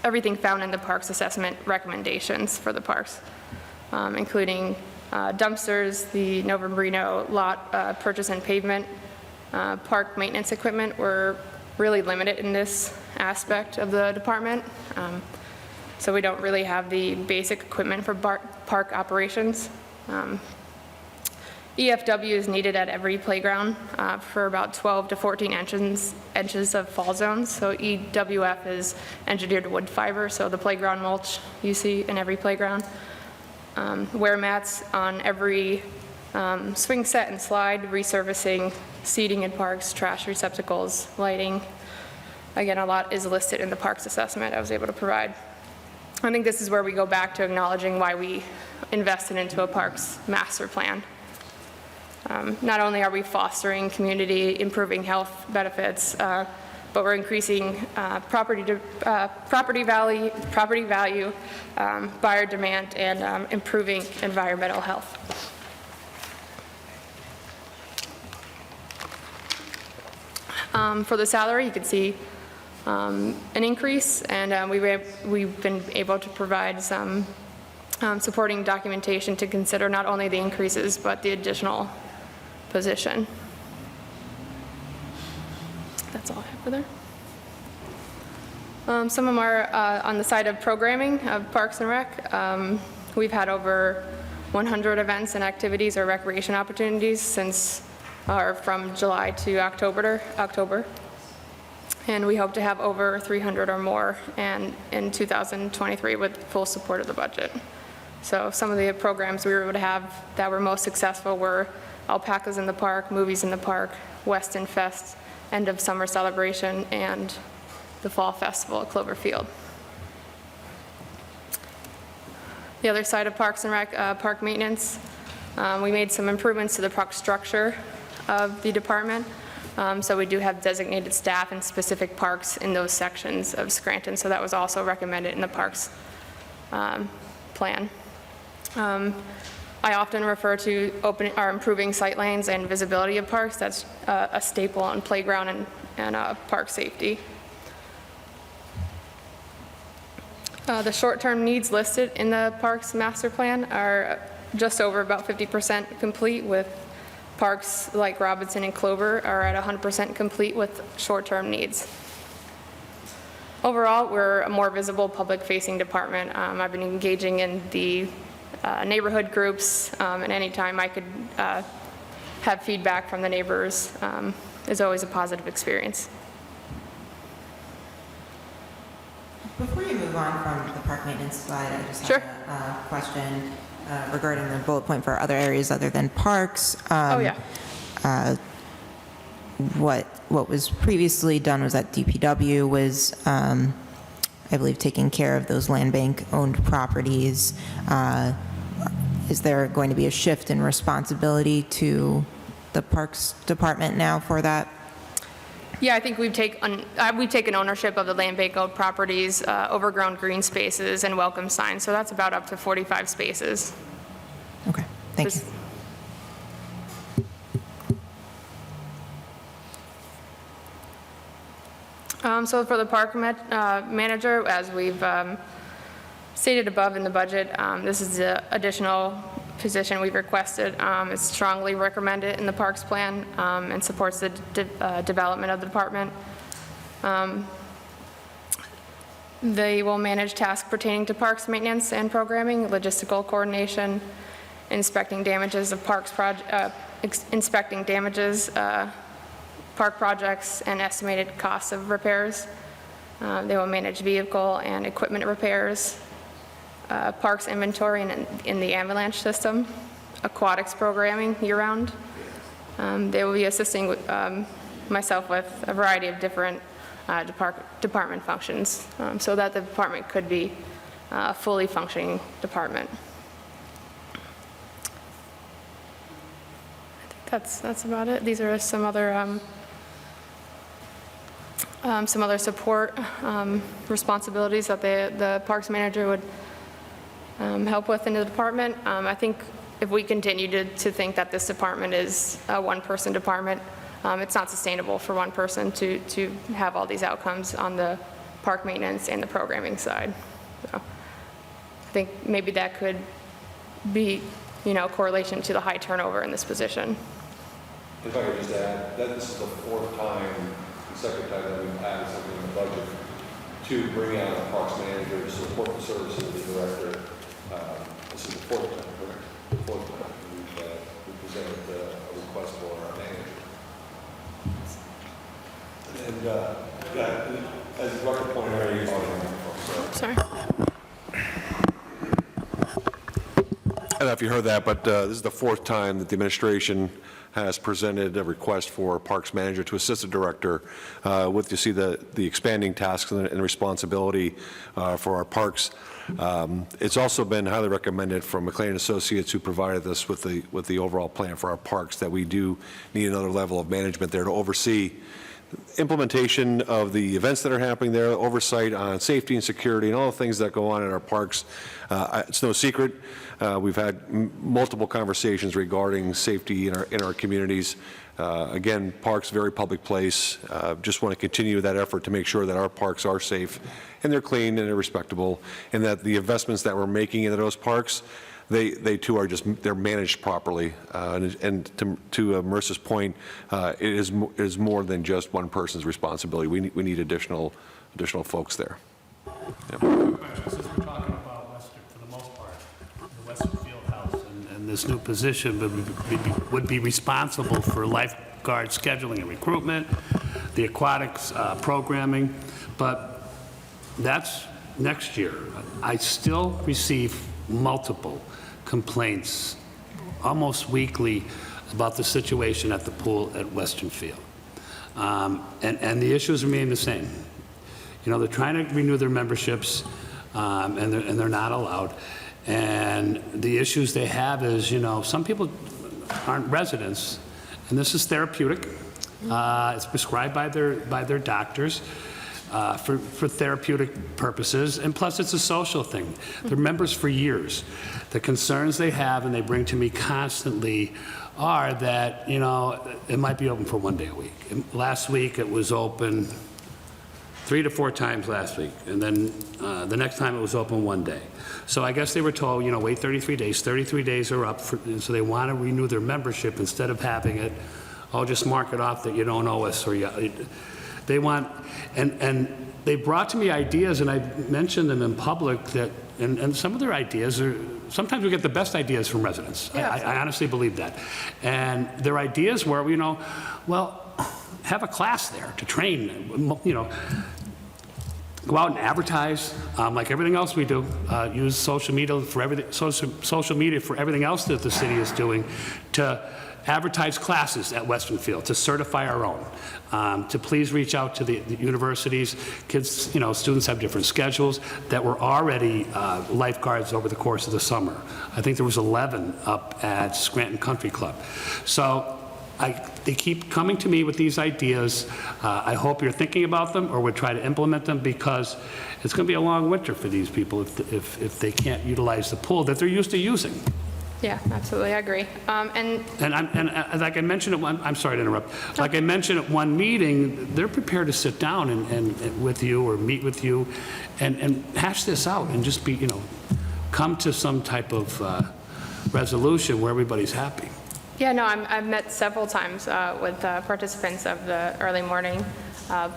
B: everything found in the parks assessment recommendations for the parks, including dumpsters, the Nova Brino lot purchase and pavement, park maintenance equipment. We're really limited in this aspect of the department. So we don't really have the basic equipment for park operations. EFW is needed at every playground for about 12 to 14 inches of fall zones. So EWF is engineered wood fiber, so the playground mulch you see in every playground. Wear mats on every swing set and slide, resurfacing, seating in parks, trash receptacles, lighting. Again, a lot is listed in the parks assessment I was able to provide. I think this is where we go back to acknowledging why we invested into a parks master plan. Not only are we fostering community, improving health benefits, but we're increasing property value, buyer demand, and improving environmental health. For the salary, you can see an increase, and we've been able to provide some supporting documentation to consider not only the increases, but the additional position. That's all I have for there. Some of them are on the side of programming of Parks and Rec. We've had over 100 events and activities or recreation opportunities from July to October. And we hope to have over 300 or more in 2023 with full support of the budget. So some of the programs we were able to have that were most successful were Alpacas in the Park, Movies in the Park, Weston Fest, End of Summer Celebration, and the Fall Festival at Cloverfield. The other side of Parks and Rec, park maintenance. We made some improvements to the park structure of the department. So we do have designated staff in specific parks in those sections of Scranton. So that was also recommended in the parks plan. I often refer to improving sight lanes and visibility of parks. That's a staple on playground and park safety. The short-term needs listed in the parks master plan are
K: just over about 50% complete, with parks like Robinson and Clover are at 100% complete with short-term needs. Overall, we're a more visible public-facing department. I've been engaging in the neighborhood groups, and anytime I could have feedback from the neighbors is always a positive experience.
H: Before you move on from the park maintenance slide, I just
K: Sure.
H: have a question regarding the bullet point for other areas other than parks.
K: Oh, yeah.
H: What was previously done was that DPW was, I believe, taking care of those land bank-owned properties. Is there going to be a shift in responsibility to the Parks Department now for that?
K: Yeah, I think we've taken ownership of the land bank-owned properties, overgrown green spaces, and welcome signs, so that's about up to 45 spaces.
H: Okay, thank you.
K: So for the park manager, as we've stated above in the budget, this is the additional position we've requested. It's strongly recommended in the parks plan and supports the development of the department. They will manage tasks pertaining to parks maintenance and programming, logistical coordination, inspecting damages of parks inspecting damages, park projects, and estimated costs of repairs. They will manage vehicle and equipment repairs, parks inventory in the avalanche system, aquatics programming year-round. They will be assisting with, myself with a variety of different department functions so that the department could be a fully functioning department. I think that's about it. These are some other support responsibilities that the parks manager would help with in the department. I think if we continue to think that this department is a one-person department, it's not sustainable for one person to have all these outcomes on the park maintenance and the programming side. So I think maybe that could be, correlation to the high turnover in this position.
C: If I could just add, that this is the fourth time, the second time that we've added something in the budget to bring out a parks manager to support the services of the director. This is the fourth time, correct? The fourth time we presented a request for our manager. And as the director pointed out,
K: Sorry.
C: I don't know if you heard that, but this is the fourth time that the administration has presented a request for a parks manager to assist the director with, you see, the expanding tasks and responsibility for our parks. It's also been highly recommended from McLean Associates, who provided us with the overall plan for our parks, that we do need another level of management there to oversee implementation of the events that are happening there, oversight on safety and security, and all the things that go on in our parks. It's no secret. We've had multiple conversations regarding safety in our communities. Again, parks, very public place. Just want to continue that effort to make sure that our parks are safe and they're clean and they're respectable, and that the investments that we're making into those parks, they too are they're managed properly. And to Marissa's point, it is more than just one person's responsibility. We need additional folks there.
G: Since we're talking about Western, for the most part, the Western Field House and this new position would be responsible for lifeguard scheduling and recruitment, the aquatics programming, but that's next year. I still receive multiple complaints almost weekly about the situation at the pool at Western Field. And the issues remain the same. They're trying to renew their memberships, and they're not allowed. And the issues they have is, some people aren't residents, and this is therapeutic. It's prescribed by their doctors for therapeutic purposes, and plus it's a social thing. They're members for years. The concerns they have and they bring to me constantly are that, it might be open for one day a week. And last week it was open 3 to 4 times last week, and then the next time it was open 1 day. So I guess they were told, wait 33 days. 33 days are up, so they want to renew their membership instead of having it, just mark it off that you don't owe us, or they want, and they brought to me ideas, and I mentioned them in public, that, and some of their ideas are, sometimes we get the best ideas from residents. I honestly believe that. And their ideas were, well, have a class there to train, go out and advertise, like everything else we do, use social media for everything, social media for everything else that the city is doing, to advertise classes at Western Field, to certify our own, to please reach out to the universities. Kids, students have different schedules, that were already lifeguards over the course of the summer. I think there was 11 up at Scranton Country Club. So they keep coming to me with these ideas. I hope you're thinking about them or would try to implement them, because it's going to be a long winter for these people if they can't utilize the pool that they're used to using.
K: Yeah, absolutely, I agree. And
G: Like I mentioned at one, I'm sorry to interrupt. Like I mentioned at one meeting, they're prepared to sit down and with you or meet with you and hash this out and just be, come to some type of resolution where everybody's happy.
K: yeah, no, I've met several times with participants of the early morning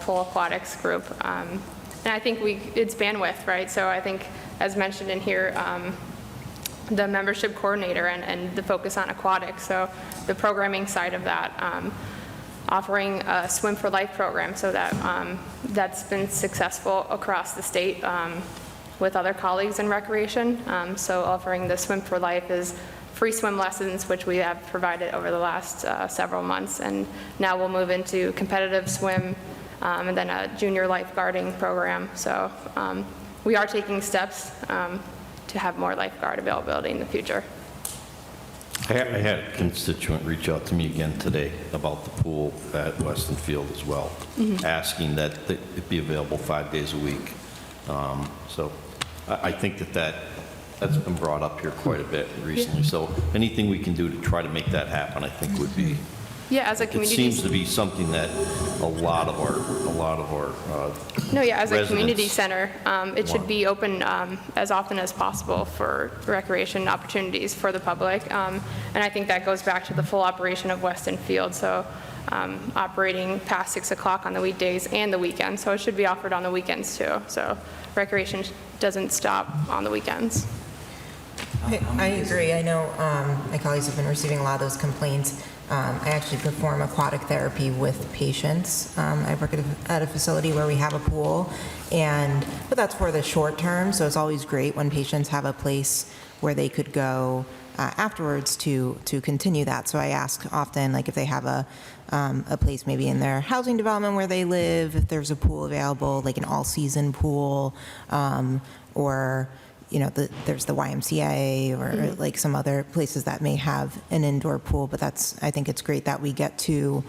K: pool aquatics group. And I think it's bandwidth, right? So I think, as mentioned in here, the membership coordinator and the focus on aquatics. So the programming side of that, offering a Swim for Life program, so that that's been successful across the state with other colleagues in recreation. So offering the Swim for Life is free swim lessons, which we have provided over the last several months, and now we'll move into competitive swim and then a junior lifeguarding program. So we are taking steps to have more lifeguard availability in the future.
I: I had a constituent reach out to me again today about the pool at Weston Field as well, asking that it be available 5 days a week. So I think that's been brought up here quite a bit recently. So anything we can do to try to make that happen, I think would be.
K: Yeah, as a
I: It
K: community.
I: seems to be something that a lot of our
K: No, yeah, as a community
I: residents
K: center, it should be open as often as possible for recreation opportunities for the public. And I think that goes back to the full operation of Weston Field, so operating past 6 o'clock on the weekdays and the weekends. So it should be offered on the weekends too. So recreation doesn't stop on the weekends.
H: I agree. I know my colleagues have been receiving a lot of those complaints. I actually perform aquatic therapy with patients. I work at a facility where we have a pool, but that's for the short term, so it's always great when patients have a place where they could go afterwards to continue that. So I ask often, like, if they have a place maybe in their housing development where they live, if there's a pool available, like an all-season pool, or there's the YMCA or like some other places that may have an indoor pool, but I think it's great that we get to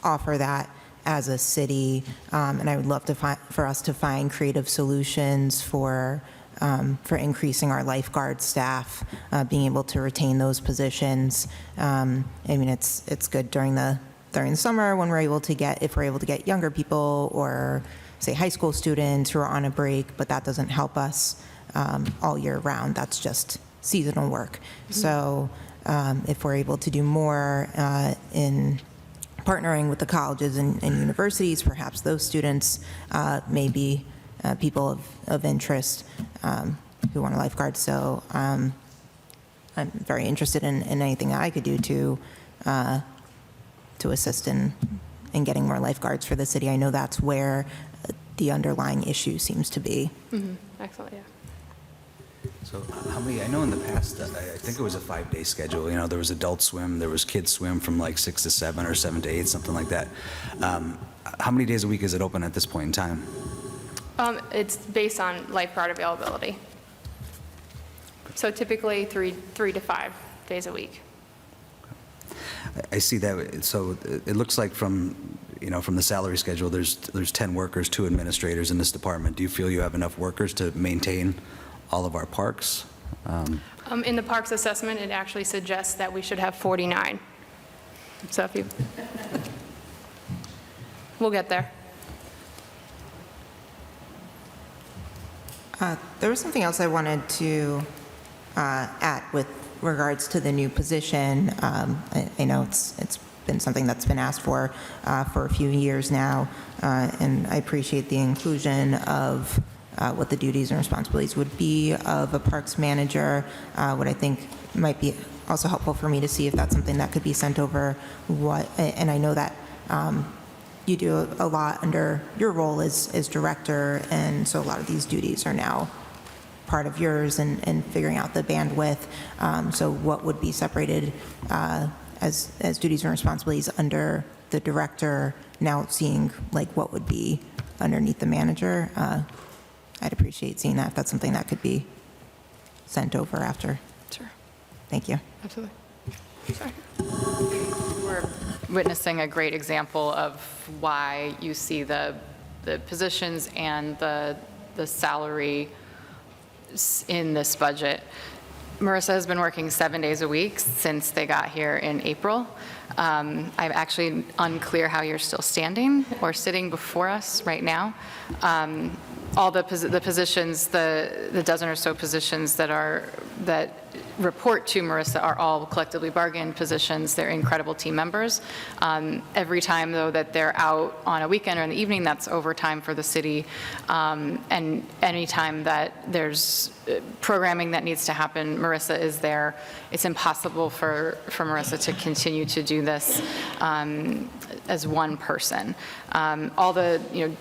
H: offer that as a city, and I would love for us to find creative solutions for increasing our lifeguard staff, being able to retain those positions. It's good during the summer when if we're able to get younger people or say high school students who are on a break, but that doesn't help us all year round. That's just seasonal work. So if we're able to do more in partnering with the colleges and universities, perhaps those students may be people of interest who want a lifeguard. So I'm very interested in anything I could do to assist in getting more lifeguards for the city. I know that's where the underlying issue seems to be.
K: Excellent, yeah.
E: So how many, I know in the past, I think it was a 5-day schedule, there was adult swim, there was kids swim from like 6 to 7 or 7 to 8, something like that. How many days a week is it open at this point in time?
K: It's based on lifeguard availability. So typically 3 to 5 days a week.
E: I see that, so it looks like from the salary schedule, there's 10 workers, 2 administrators in this department. Do you feel you have enough workers to maintain all of our parks?
K: In the parks assessment, it actually suggests that we should have 49. So if we'll get there.
H: There was something else I wanted to add with regards to the new position. I know it's been something that's been asked for a few years now, and I appreciate the inclusion of what the duties and responsibilities would be of a parks manager. What I think might be also helpful for me to see if that's something that could be sent over. And I know that you do a lot under your role as director, and so a lot of these duties are now part of yours and figuring out the bandwidth. So what would be separated as duties and responsibilities under the director, now seeing like what would be underneath the manager? I'd appreciate seeing that, if that's something that could be sent over after.
B: Sure.
H: Thank you.
B: Absolutely. Sorry. We're witnessing a great example of why you see the positions and the salary in this budget. Marissa has been working 7 days a week since they got here in April. I'm actually unclear how you're still standing or sitting before us right now. All the positions, the dozen or so positions that report to Marissa are all collectively bargained positions. They're incredible team members. Every time, though, that they're out on a weekend or in the evening, that's overtime for the city. And anytime that there's programming that needs to happen, Marissa is there. It's impossible for Marissa to continue to do this as one person. All the,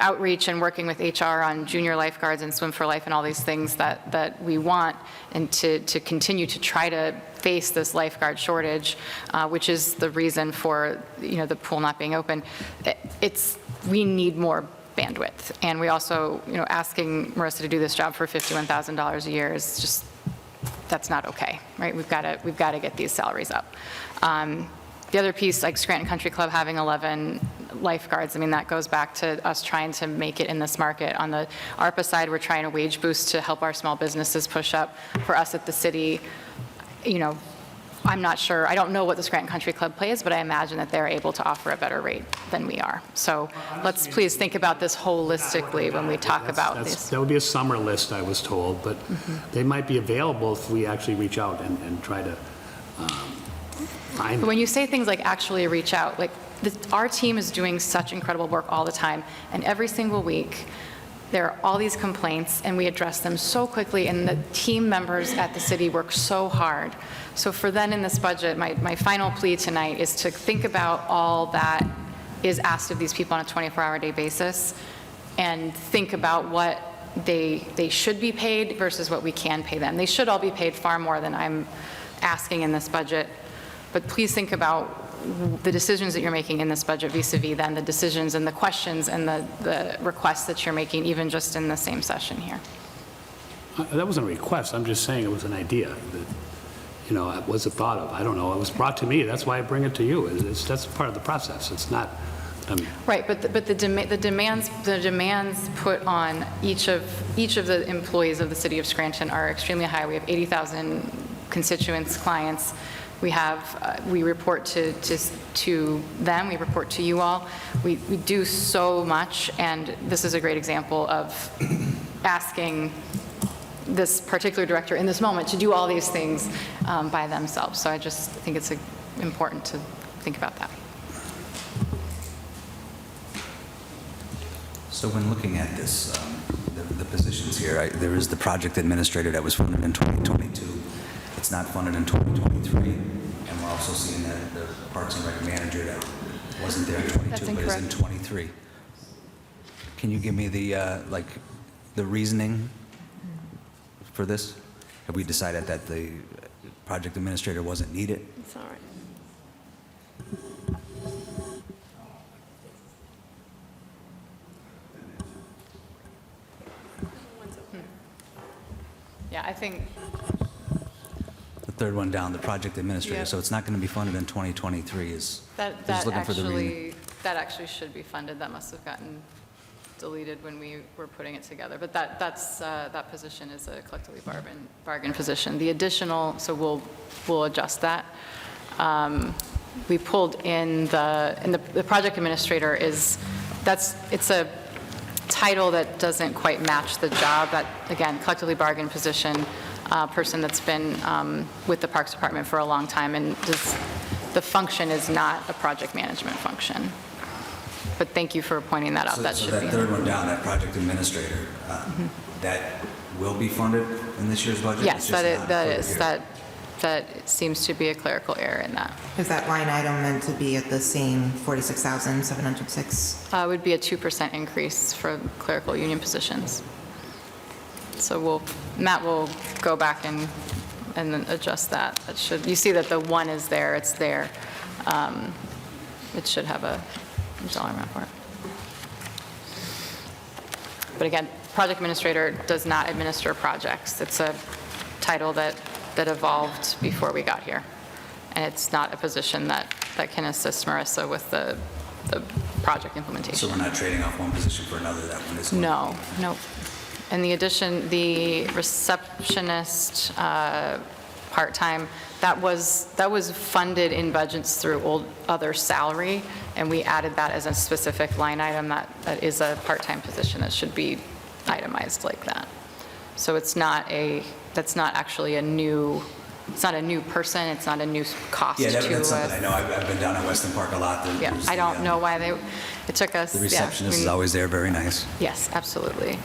B: outreach and working with HR on junior lifeguards and Swim for Life and all these things that we want, and to continue to try to face this lifeguard shortage, which is the reason for the pool not being open. We need more bandwidth, and we also asking Marissa to do this job for $51,000 a year is just, that's not okay, right? We've got to get these salaries up. The other piece, like Scranton Country Club having 11 lifeguards, I mean, that goes back to us trying to make it in this market. On the ARPA side, we're trying a wage boost to help our small businesses push up. For us at the city, I'm not sure, I don't know what the Scranton Country Club pays, but I imagine that they're able to offer a better rate than we are. So let's please think about this holistically when we talk about this.
G: That would be a summer list, I was told, but they might be available if we actually reach out and try to find
B: But when you say things like actually reach out, like our team is doing such incredible work all the time, and every single week there are all these complaints, and we address them so quickly, and the team members at the city work so hard. So for then in this budget, my final plea tonight is to think about all that is asked of these people on a 24-hour-a-day basis, and think about what they should be paid versus what we can pay them. They should all be paid far more than I'm asking in this budget. But please think about the decisions that you're making in this budget vis-a-vis then the decisions and the questions and the requests that you're making, even just in the same session here.
G: That wasn't a request, I'm just saying it was an idea that, it was a thought of. I don't know, it was brought to me, that's why I bring it to you. That's part of the process. It's not,
B: Right, but the demands put on each of the employees of the city of Scranton are extremely high. We have 80,000 constituents, clients. We report to them, we report to you all. We do so much, and this is a great example of asking this particular director in this moment to do all these things by themselves. So I just think it's important to think about that.
E: So when looking at this, the positions here, there is the project administrator that was funded in 2022. It's not funded in 2023, and we're also seeing that the Parks and Rec manager that wasn't there in 22, but is in 23. Can you give me the reasoning for this? Have we decided that the project administrator wasn't needed?
K: It's all right.
B: Yeah, I think,
E: The third one down, the project administrator,
B: Yeah.
E: so it's not going to be funded in 2023 is,
B: that
E: just looking for the reason.
B: actually should be funded. That must have gotten deleted when we were putting it together. But that position is a collectively bargain position. The additional, so we'll adjust that. We pulled in the project administrator it's title that doesn't quite match the job. That, again, collectively bargained position, person that's been with the Parks Department for a long time, and the function is not a project management function. But thank you for pointing that out.
E: So
B: That
E: so
B: should be.
E: that third one down, that project administrator, that will be funded in this year's budget?
B: Yes,
E: It's just not
B: that
E: included
B: is,
E: here.
B: that seems to be a clerical error in that.
H: Is that line item meant to be at the same 46,706?
B: Would be a 2% increase for clerical union positions. So Matt will go back and then adjust that. That should, you see that the 1 is there, it's there. It should have a dollar amount for it. But again, project administrator does not administer projects. It's a title that evolved before we got here. And it's not a position that can assist Marissa with the project implementation.
E: So we're not trading off one position for another, that one is?
B: No, no. In the addition, the receptionist part-time, that was funded in budgets through other salary, and we added that as a specific line item that is a part-time position that should be itemized like that. So that's not actually a new, it's not a new person, it's not a new cost to
E: Yeah, that's something I know. I've been down at Weston Park a lot.
B: Yeah, I don't know why it took us.
E: The receptionist is always there, very nice.
B: Yes, absolutely.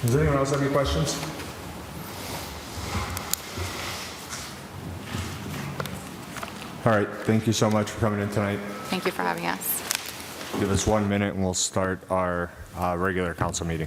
A: Does anyone else have any questions? All right, thank you so much for coming in tonight.
B: Thank you for having us.
A: Give us 1 minute and we'll start our regular council meeting.